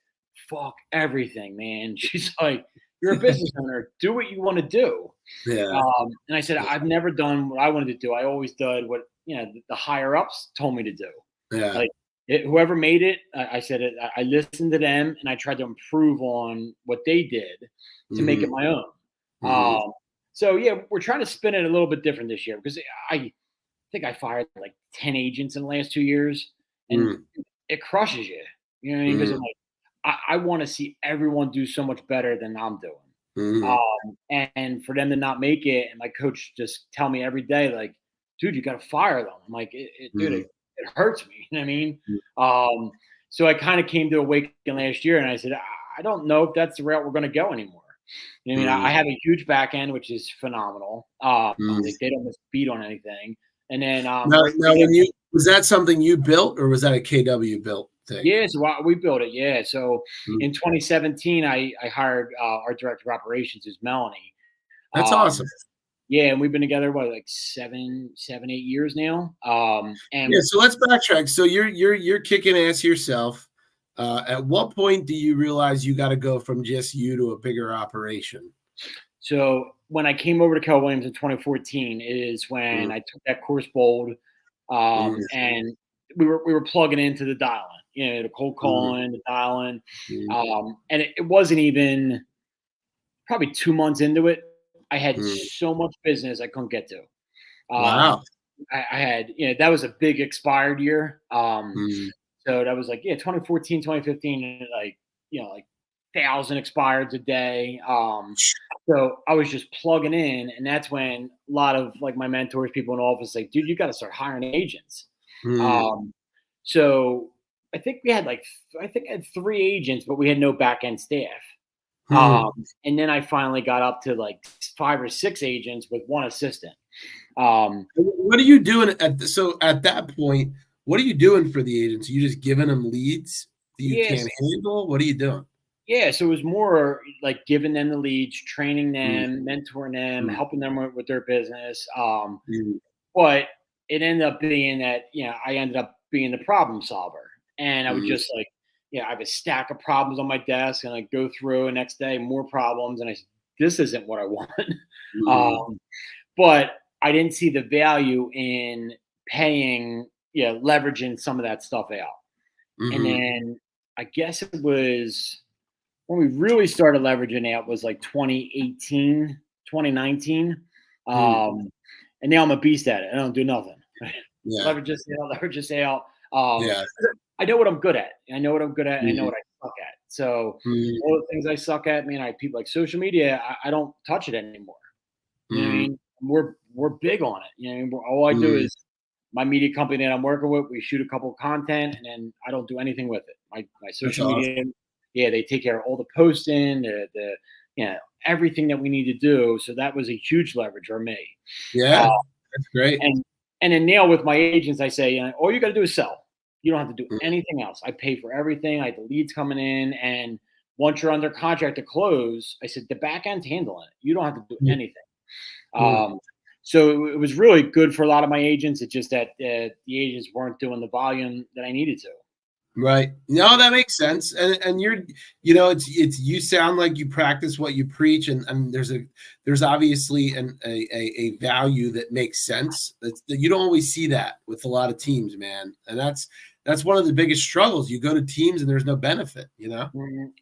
fuck everything, man. She's like, you're a business owner. Do what you want to do. Yeah, And I said, I've never done what I wanted to do. I always did what the higher ups told me to do. yeah. Like whoever made it, I said it. I listened to them, and I tried to improve on what they did to make it Mhm, my own. mhm, So yeah, we're trying to spin it a little bit different this year, because I think I fired like 10 agents in the last 2 years, and mm, it crushes you. You know what I mean? Because mm, I'm like, I want to see everyone do so much better than I'm doing. mhm, And for them to not make it, and my coach just tell me every day, like, dude, you got to fire them. I'm like, dude, mhm, it hurts me. You know what I mean? mm, Um, so I kind of came to awaken last year, and I said, I don't know if that's the route we're going to go anymore. You know what I mean? I mm, have a huge back end, which is phenomenal. mm. Like they don't miss a beat on anything. And then Now, when you was that something you built, or was that a KW built thing? yeah, so we built it. Yeah, so Mm. in 2017, I hired our director of operations, who's Melanie. That's awesome. Um, yeah, and we've been together like 8 years now. Yeah, And so let's backtrack. So you're kicking ass yourself. At what point do you realize you got to go from just you to a bigger operation? so when I came over to Keller Williams in 2014 is when Mm, I took that course bold, mm, and we were plugging into the dialing, the cold mm, calling, the dialing, mm, and it wasn't even probably 2 months into it. I had mm. so much business I couldn't get to. Um, Wow. I had, that was a big expired year. Mm, So that was like, 2014, 2015, like, like 1,000 expireds a day. So I was just plugging in, and that's when a lot of like my mentors, people in the office, like, dude, you got to start hiring agents. mm, Um, so I think we had I had 3 agents, but we had no back end staff. Hmm. And then I finally got up to like 5 or 6 agents with 1 assistant. Um, What are you doing so at that point? What are you doing for the agents? Are you just giving them leads that you yes, can't handle? What are you doing? yeah. So it was more like giving them the leads, training Mm, them, mentoring them, mm, helping them with their business. mm, But it ended up being that, I ended up being the problem solver. And I would mm, just I have a stack of problems on my desk and I go through and next day, more problems. And I said, this isn't what I want. mm, um, but I didn't see the value in paying, leveraging some of that stuff out. And mhm, then I guess it was when we really started leveraging out was like 2018, 2019. mm. And now I'm a beast at it. I don't do nothing. Yeah, Leverage this out, leverage this out. yeah. I know what I'm good at. I know what I'm good at, and I know Mm, what I suck at. So all mm, the things I suck at, man, I people like social media. I don't touch it anymore. You know what I mm, mean? We're big on it. You know what I mean? All I do mm. is my media company that I'm working with. We shoot a couple of content, and then I don't do anything with it. My That's social awesome. media, yeah, they take care of all the posting, the everything that we need to do. So that was a huge leverage for me. Uh, Yeah, that's great. and and then now with my agents, I say, all you got to do is sell. You don't have to do Mm, anything else. I pay for everything. I have the leads coming in, and once you're under contract to close, I said the back end's handling it. You don't have to do mm, anything. mm. So it was really good for a lot of my agents. It's just that the agents weren't doing the volume that I needed to. Right. No, that makes sense. And you're, it's you sound like you practice what you preach, and there's obviously a value that makes sense. That you don't always see that with a lot of teams, man. And that's one of the biggest struggles. You go to teams and there's no benefit, you know?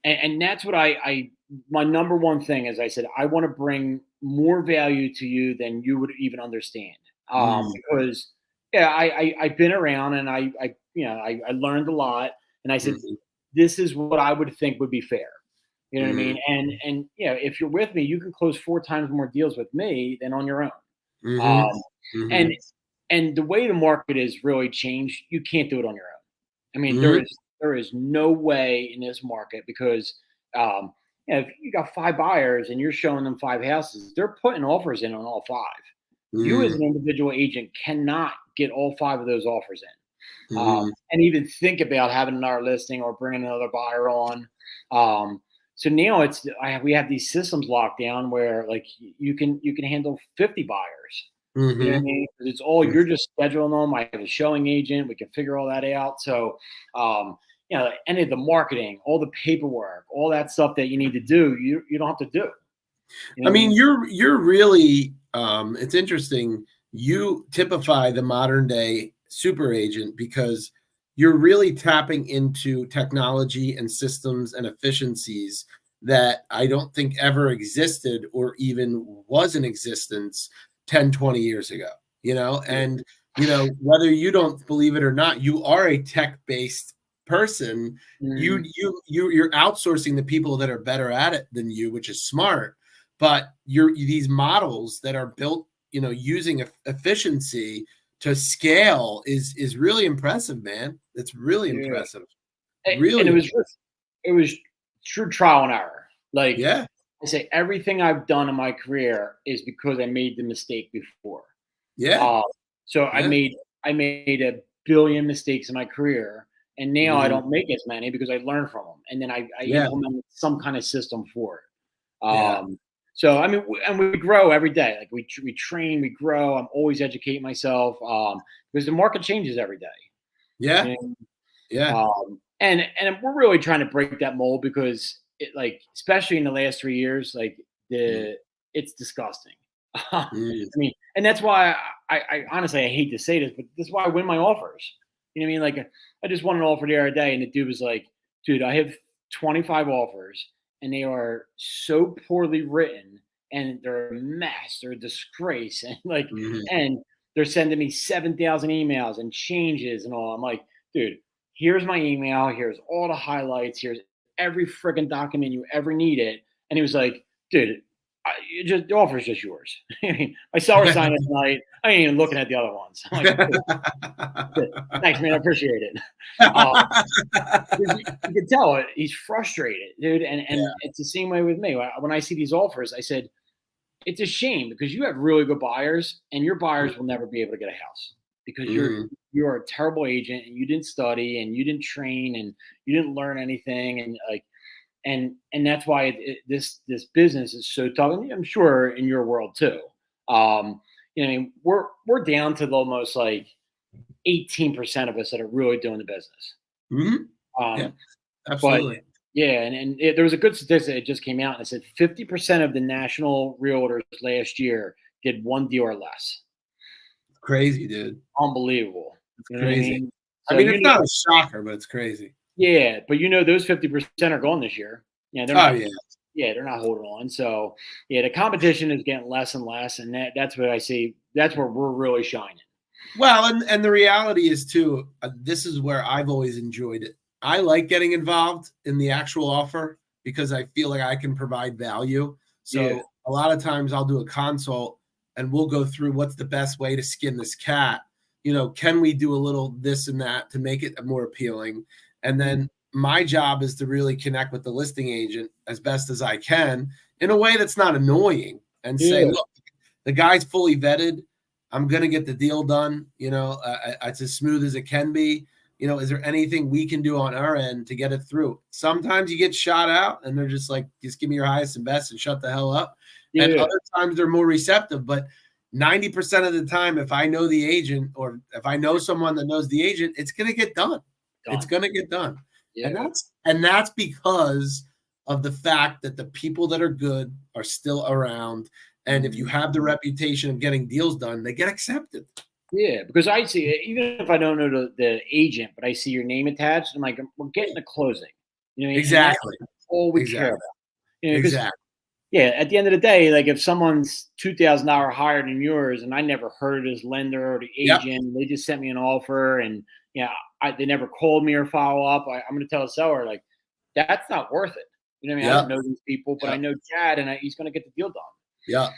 And that's what I my number one thing is I said I want to bring more value to you than you would even understand. Mm, Because I've been around and I learned a lot and I said mhm, this is what I would think would be fair. You know what I mhm, mean? And if you're with me, you can close 4 times more deals with me than on your own. mhm, Um, and mhm, and the way the market is really changed, you can't do it on your own. I mean, mhm, there is no way in this market because if you got 5 buyers and you're showing them 5 houses, they're putting offers in on all 5. You as mhm, an individual agent cannot get all 5 of those offers in, mhm. and even think about having another listing or bringing another buyer on. Um, so now we have these systems locked down where like you can handle 50 buyers. You know what I Mhm. mean? 'Cause it's all you're just scheduling them. I have a showing agent. We can figure all that out. So, any of the marketing, all the paperwork, all that stuff that you need to do, you don't have to do. You I know what I mean, mean? you're really it's interesting. You typify the modern day super agent because you're really tapping into technology and systems and efficiencies that I don't think ever existed or even was in existence 10, 20 years ago, and whether you don't believe it or not, you are a tech-based person. Mhm. You're outsourcing the people that are better at it than you, which is smart, but these models that are built, using efficiency to scale is really impressive, man. It's really Yeah. impressive. And Really. it was true trial and error. Like Yeah. I say, everything I've done in my career is because I made the mistake before. Yeah. Uh, so I Yeah. made a billion mistakes in my career, and now I Mhm. don't make as many because I learn from them, and then I Yeah. implemented some kind of system for it. Yeah. So I mean, and we grow every day. Like we train, we grow. I'm always educating myself because the market changes every day. Yeah. You know? Yeah. And we're really trying to break that mold because especially in the last 3 years, Mm, the it's disgusting. I mm, mean, and that's why I honestly I hate to say this, but this is why I win my offers. You know what I mean? Like I just won an offer the other day, and the dude was like, "Dude, I have 25 offers, and they are so poorly written, and they're a mess, they're a disgrace, and mhm, and they're sending me 7,000 emails and changes and all." I'm like, "Dude, here's my email. Here's all the highlights. Here's every friggin' document you ever needed." And he was like, "Dude, The offer is just yours. My seller signed it tonight. I ain't even looking at the other ones. I'm like, thanks, man. I appreciate it. You can tell it. He's frustrated, dude. And it's the same way with me. When I see these offers, I said, it's a shame because you have really good buyers, and your buyers will never be able to get a house because you're a terrible agent, and you didn't study, and you didn't train, and you didn't learn anything, and and that's why this business is so tough. And I'm sure in your world too. We're down to almost like 18% of us that are really doing the business. Yeah, absolutely. But, yeah, there was a good statistic that just came out, and it said 50% of the national realtors last year did one deal or less. Crazy, dude. Unbelievable. It's crazy. So, it's not a shocker, but it's crazy. Yeah, but those 50% are gone this year. Yeah, they're not. Yeah, they're not holding on. So yeah, the competition is getting less and less, and that's what I see. That's where we're really shining. Well, and the reality is too. This is where I've always enjoyed it. I like getting involved in the actual offer because I feel like I can provide value. So a lot of times I'll do a consult and we'll go through what's the best way to skin this cat. Can we do a little this and that to make it more appealing? And then my job is to really connect with the listing agent as best as I can in a way that's not annoying and say, look, the guy's fully vetted. I'm going to get the deal done. It's as smooth as it can be. Is there anything we can do on our end to get it through? Sometimes you get shot out and they're just like, just give me your highest and best and shut the hell up. Yeah. And other times they're more receptive, but 90% of the time, if I know the agent or if I know someone that knows the agent, it's going to get done. It's going to get done. Yeah. And that's because of the fact that the people that are good are still around. And if you have the reputation of getting deals done, they get accepted. Yeah, because I see it, even if I don't know the agent, but I see your name attached, I'm like, we're getting a closing. Exactly. That's all we care about. Exactly. Yeah, at the end of the day, like if someone's $2,000 higher than yours, and I never heard his lender or the agent, they just sent me an offer, and they never called me or follow up. I'm going to tell the seller like that's not worth it. I don't know these people, but I know Chad, and he's going to get the deal done. Yeah.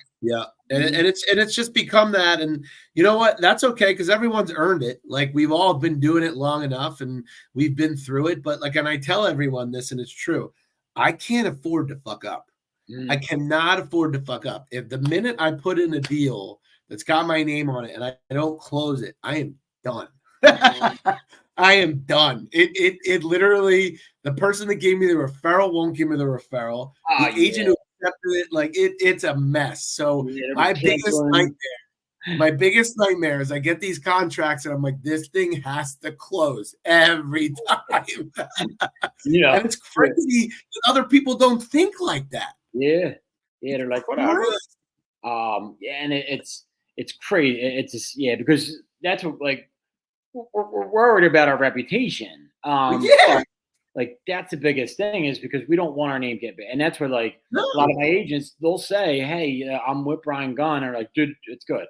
And it's just become that. And you know what? That's okay because everyone's earned it. Like we've all been doing it long enough and we've been through it. But and I tell everyone this, and it's true. I can't afford to fuck up. I cannot afford to fuck up. If the minute I put in a deal that's got my name on it and I don't close it, I am done. I am done. It literally, the person that gave me the referral won't give me the referral. The agent who accepted it, it's a mess. So my biggest nightmare is I get these contracts and I'm like, this thing has to close every time. And it's crazy that other people don't think like that. Yeah, they're like, whatever. And it's crazy. It's just, because that's what we're worried about our reputation. Like that's the biggest thing is because we don't want our name to get big. And that's where a lot of my agents, they'll say, hey, I'm with Brian Gunn, or like, dude, it's good.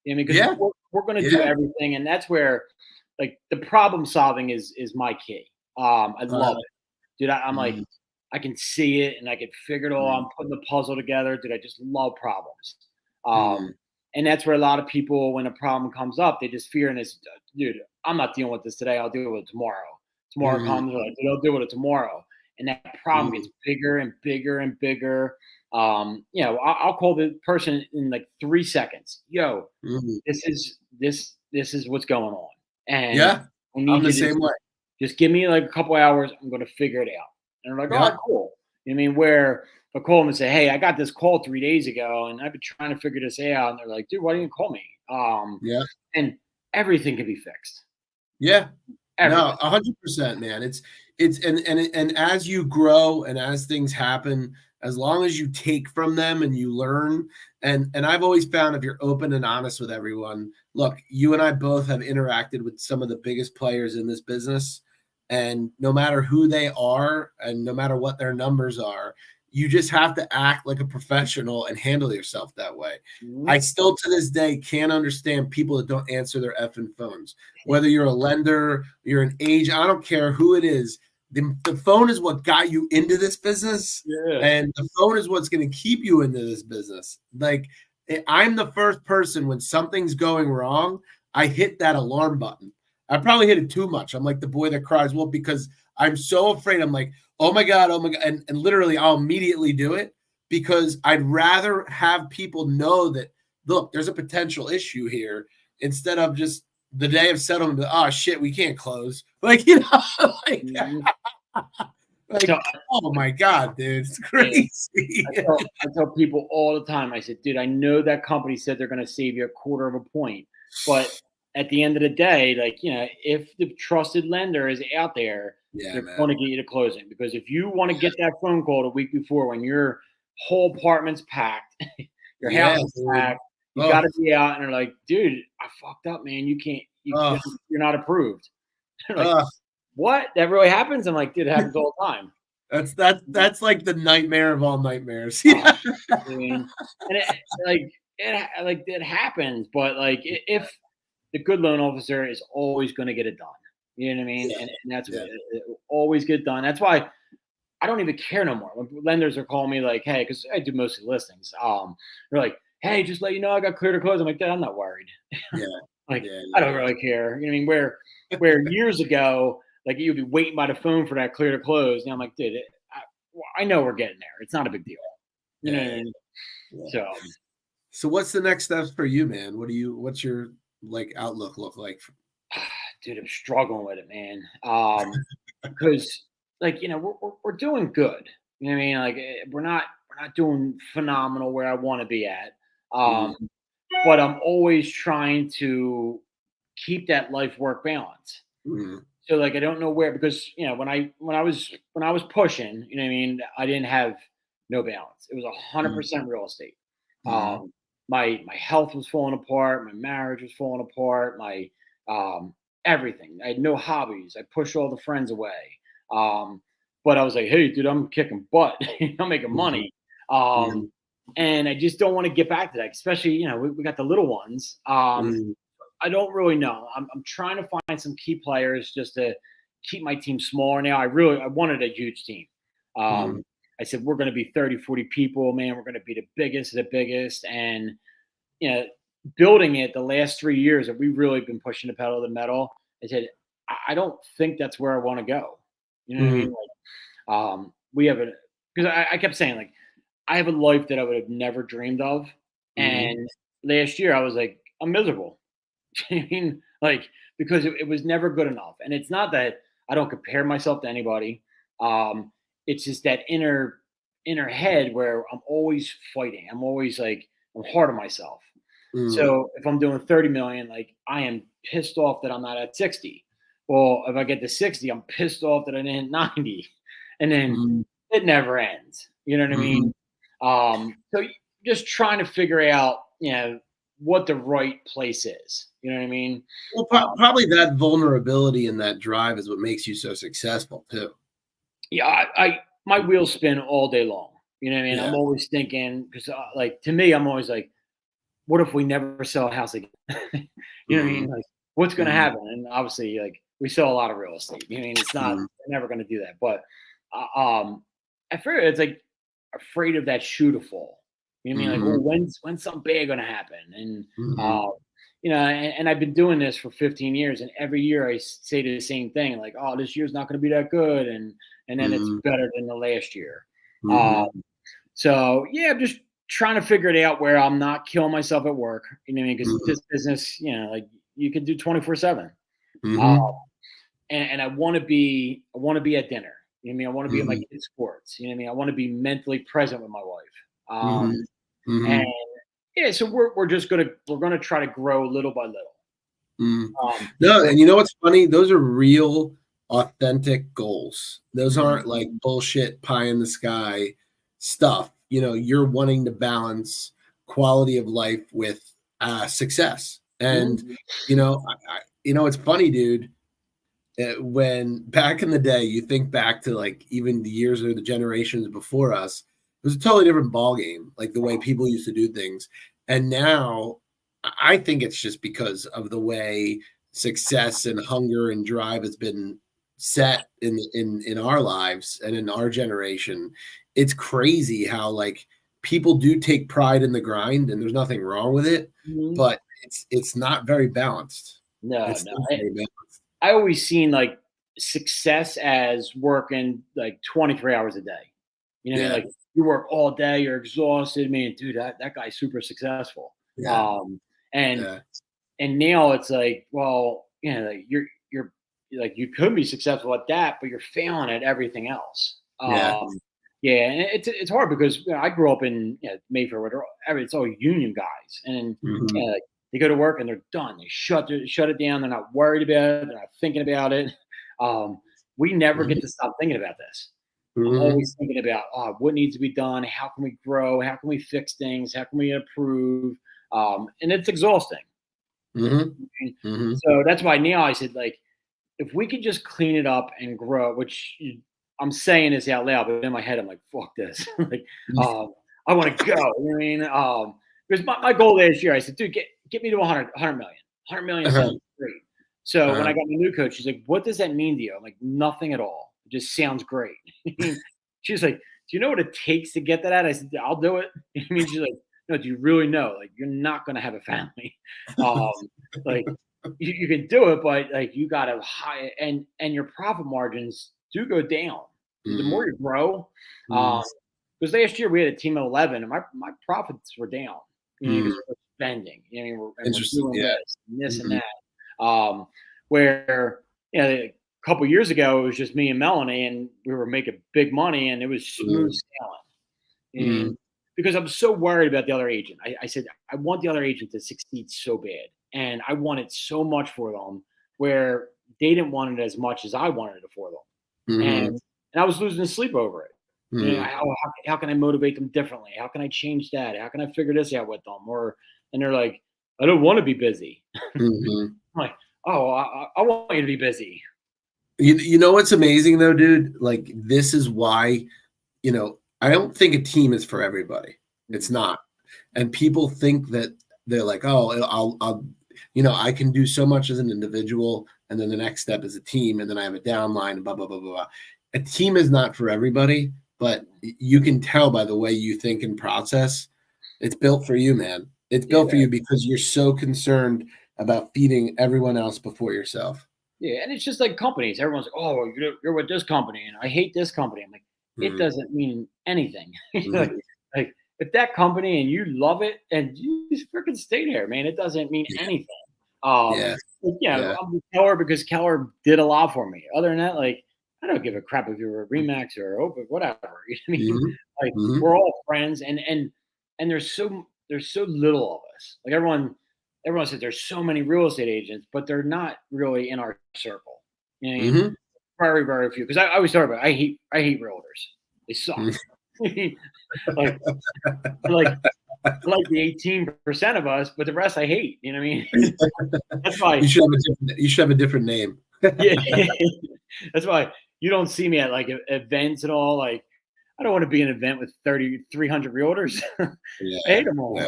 Because we're going to do everything. And that's where the problem solving is my key. I love it. Dude, I'm like, I can see it and I can figure it all. I'm putting the puzzle together. Dude, I just love problems. And that's where a lot of people, when a problem comes up, they just fear and it's, dude, I'm not dealing with this today. I'll deal with it tomorrow. Tomorrow comes, like, dude, I'll deal with it tomorrow. And that problem gets bigger and bigger and bigger. I'll call the person in 3 seconds. Yo, this is what's going on. And I'm the same way. Just give me a couple hours. I'm going to figure it out. And they're like, all right, cool. Where I call them and say, hey, I got this call 3 days ago and I've been trying to figure this out. And they're like, dude, why didn't you call me? And everything can be fixed. Yeah. Everything. No, 100%, man. And as you grow and as things happen, as long as you take from them and you learn, and I've always found if you're open and honest with everyone, look, you and I both have interacted with some of the biggest players in this business. And no matter who they are and no matter what their numbers are, you just have to act like a professional and handle yourself that way. I still to this day can't understand people that don't answer their effing phones. Whether you're a lender, you're an agent, I don't care who it is. the phone is what got you into this business, and the phone is what's going to keep you into this business. Like, I'm the first person when something's going wrong, I hit that alarm button. I probably hit it too much. I'm like the boy that cries wolf because I'm so afraid. I'm like, oh my God. And literally I'll immediately do it because I'd rather have people know that, look, there's a potential issue here instead of just the day of settlement. Oh shit, we can't close. Like, like, like, oh my God, dude, it's crazy. I tell people all the time, I said, dude, I know that company said they're going to save you 1/4 point, but at the end of the day, like, if the trusted lender is out there, they're going to get you to closing. Because if you want to get that phone call the week before when your whole apartment's packed, your house is packed, you got to be out, and they're like, dude, I fucked up, man. You can't, you're not approved. Like, what? That really happens? I'm like, dude, it happens all the time. That's like the nightmare of all nightmares. Yeah. I mean, and it happens, but like if the good loan officer is always going to get it done, you know what I mean? And that's what it always get done. That's why I don't even care no more when lenders are calling me like, hey, because I do most of the listings. They're like, hey, just let you know I got clear to close. I'm like, I'm not worried. I don't really care. You know what I mean? Where years ago, like you'd be waiting by the phone for that clear to close. Now I'm like, dude, I know we're getting there. It's not a big deal. You know what I mean? So what's the next steps for you, man? What's your like outlook look like? Dude, I'm struggling with it, man. Because like, we're doing good. You know what I mean? Like we're not doing phenomenal where I want to be at. But I'm always trying to keep that life work balance. So like I don't know where, because when I was pushing, you know what I mean, I didn't have no balance. It was 100% real estate. My health was falling apart, my marriage was falling apart, my everything. I had no hobbies. I pushed all the friends away. But I was like, hey, dude, I'm kicking butt. I'm making money. And I just don't want to get back to that, especially, we got the little ones. I don't really know. I'm trying to find some key players just to keep my team smaller now. I wanted a huge team. I said, we're going to be 30, 40 people, man. We're going to be the biggest of the biggest. And, building it the last 3 years that we've really been pushing the pedal to the metal. I said, I don't think that's where I want to go. You know what I mean? Like, we have because I kept saying, like, I have a life that I would have never dreamed of. And last year I was like, I'm miserable. I mean, like, because it was never good enough. And it's not that I don't compare myself to anybody. It's just that inner head where I'm always fighting. I'm always like, I'm hard on myself. So if I'm doing 30 million, like I am pissed off that I'm not at 60. Well, if I get to 60, I'm pissed off that I didn't hit 90. And then it never ends. You know what I mean? So just trying to figure out, what the right place is. You know what I mean? Well, probably that vulnerability and that drive is what makes you so successful too. Yeah, my wheels spin all day long. You know what I mean? I'm always thinking, because like to me, I'm always like, what if we never sell a house again? You know what I mean? Like, what's going to happen? And obviously, like we sell a lot of real estate. You know what I mean? It's not, we're never going to do that. But I fear it's like afraid of that shoe to fall. You know what I mean? Like, well, when's something big going to happen? And and I've been doing this for 15 years, and every year I say the same thing, like, oh, this year's not going to be that good, and then it's better than the last year. So yeah, I'm just trying to figure it out where I'm not killing myself at work. You know what I mean? Because this business, like you can do 24/7. And I want to be at dinner. You know what I mean? I want to be at my kids' sports. You know what I mean? I want to be mentally present with my wife. And yeah, so we're gonna try to grow little by little. No, and you know what's funny? Those are real, authentic goals. Those aren't like bullshit pie in the sky stuff. You're wanting to balance quality of life with success. And it's funny, dude. When back in the day, you think back to like even the years or the generations before us, it was a totally different ball game, like the way people used to do things. And now I think it's just because of the way success and hunger and drive has been set in our lives and in our generation. It's crazy how like people do take pride in the grind, and there's nothing wrong with it, but it's not very balanced. No, It's no. not very balanced. I always seen like success as working like 23 hours a day. You know what I mean? Like you work all day, you're exhausted. Man, dude, that guy's super successful. Yeah. And Yeah. and now it's like, well, you know, like you're like you could be successful at that, but you're failing at everything else. Yeah. Yeah, and it's hard because I grew up in Mayfair, where it's all union guys, and like, they go to work and they're done. They shut it down. They're not worried about it. They're not thinking about it. We never get to stop thinking about this. I'm always thinking about what needs to be done. How can we grow? How can we fix things? How can we improve? And it's exhausting. So that's why now I said, like, if we could just clean it up and grow, which I'm saying this out loud, but in my head I'm like, fuck this. Like, I want to go. You know what I mean? Because my goal last year, I said, dude, get me to 100 million. 100 million sounds great. So when I got my new coach, she's like, what does that mean to you? I'm like, nothing at all. It just sounds great. She's like, do you know what it takes to get that? I said, I'll do it. I mean, she's like, no, do you really know? Like, you're not going to have a family. Like, you can do it, but like you got to high and your profit margins do go down the more you grow. Because last year we had a team of 11, and my profits were down. You know, because we're spending. You know, we're doing this and this and that. Where a couple years ago it was just me and Melanie, and we were making big money, and it was smooth sailing. And because I'm so worried about the other agent, I said I want the other agent to succeed so bad. And I wanted so much for them where they didn't want it as much as I wanted it for them. And I was losing sleep over it. You know, how can I motivate them differently? How can I change that? How can I figure this out with them? And they're like, I don't want to be busy. I'm like, oh, I want you to be busy. You know what's amazing though, dude? Like, this is why, I don't think a team is for everybody. It's not. And people think that they're like, oh, I'll I can do so much as an individual, and then the next step is a team, and then I have a downline, and blah, blah, blah, blah, blah. A team is not for everybody, but you can tell by the way you think and process, it's built for you, man. It's built for you because you're so concerned about feeding everyone else before yourself. Yeah, and it's just like companies. Everyone's like, oh, you're with this company, and I hate this company. I'm like, it doesn't mean anything. Like, if that company and you love it and you just freaking stay there, man, it doesn't mean anything. I'm with Keller because Keller did a lot for me. Other than that, like, I don't give a crap if you're a Remax or Open, whatever. You know what I mean? Like, we're all friends, and there's so little of us. Like, everyone says there's so many real estate agents, but they're not really in our circle. You know what I mean? Very, very few. Because I always talk about I hate realtors. They suck. like the 18% of us, but the rest I hate. You know what I mean? That's why you should have a different name. Yeah, that's why you don't see me at like events and all. Like, I don't want to be in an event with 300 realtors. I hate them all.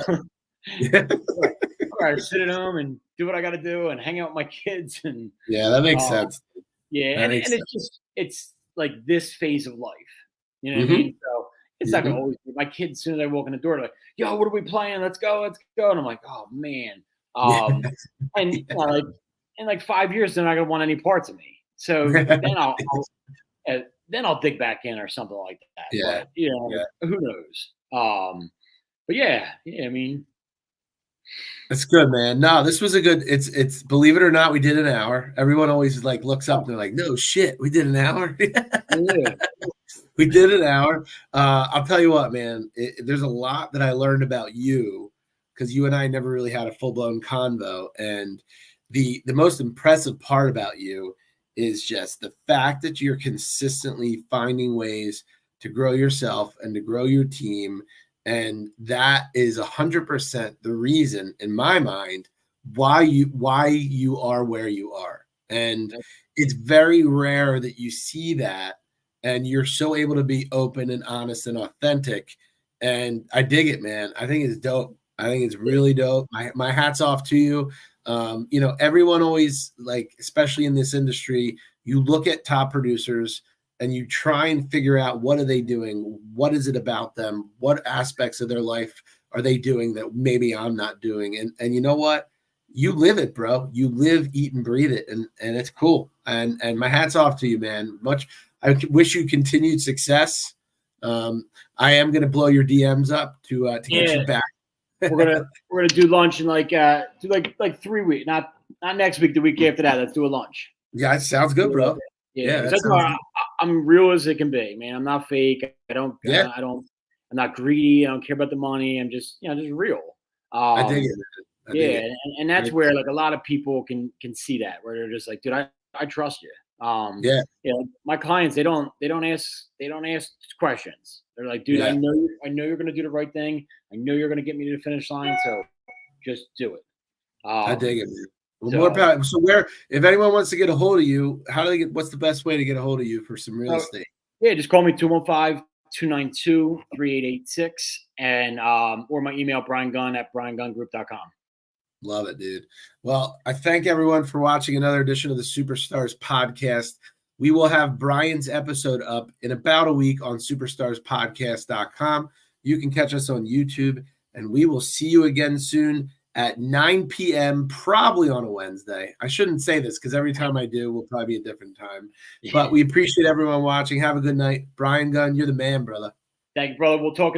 I sit at home and do what I got to do and hang out with my kids. And that makes sense. Yeah, and it's like this phase of life. You know what I mean? So it's not gonna always be. My kids, as soon as I walk in the door, they're like, yo, what are we playing? Let's go. And I'm like, oh man. And like in like 5 years, they're not gonna want any parts of me. So then I'll dig back in or something like that. But who knows? But I mean, that's good, man. No, this was a good. It's believe it or not, we did an hour. Everyone always like looks up and they're like, no shit, we did an hour. We did an hour. I'll tell you what, man. There's a lot that I learned about you because you and I never really had a full blown convo, and the most impressive part about you is just the fact that you're consistently finding ways to grow yourself and to grow your team. And that is 100% the reason in my mind why you are where you are. And it's very rare that you see that and you're so able to be open and honest and authentic. And I dig it, man. I think it's dope. I think it's really dope. My hat's off to you. Everyone always, like, especially in this industry, you look at top producers and you try and figure out what are they doing? What is it about them? What aspects of their life are they doing that maybe I'm not doing? And you know what? You live it, bro. You live, eat, and breathe it, and it's cool. And my hat's off to you, man. I wish you continued success. I am gonna blow your DMs up to get you back. we're gonna do lunch in like 3 weeks, not next week, the week after that. Let's do a lunch. Yeah, it sounds good, bro. Yeah, that's why I'm real as it can be, man. I'm not fake. I'm not greedy. I don't care about the money. I'm just just real. I dig it. And that's where like a lot of people can see that, where they're just like, dude, I trust you. My clients, they don't ask questions. They're like, dude, I know you're gonna do the right thing. I know you're gonna get me to the finish line. So just do it. I dig it, man. Well, so where, if anyone wants to get a hold of you, what's the best way to get a hold of you for some real estate? Yeah, just call me 215-292-3886 and or my email, briangunn@briangunngroup.com. Love it, dude. Well, I thank everyone for watching another edition of the Superstars podcast. We will have Brian's episode up in about a week on superstarspodcast.com. You can catch us on YouTube, and we will see you again soon at 9 p.m., probably on a Wednesday. I shouldn't say this because every time I do, will probably be a different time. But we appreciate everyone watching. Have a good night. Brian Gunn, you're the man, brother. Thank you, brother. We'll talk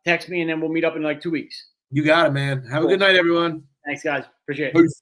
text me, and then we'll meet up in like 2 weeks. You got it, man. Have a good night, everyone. Thanks, guys. Appreciate it. Peace.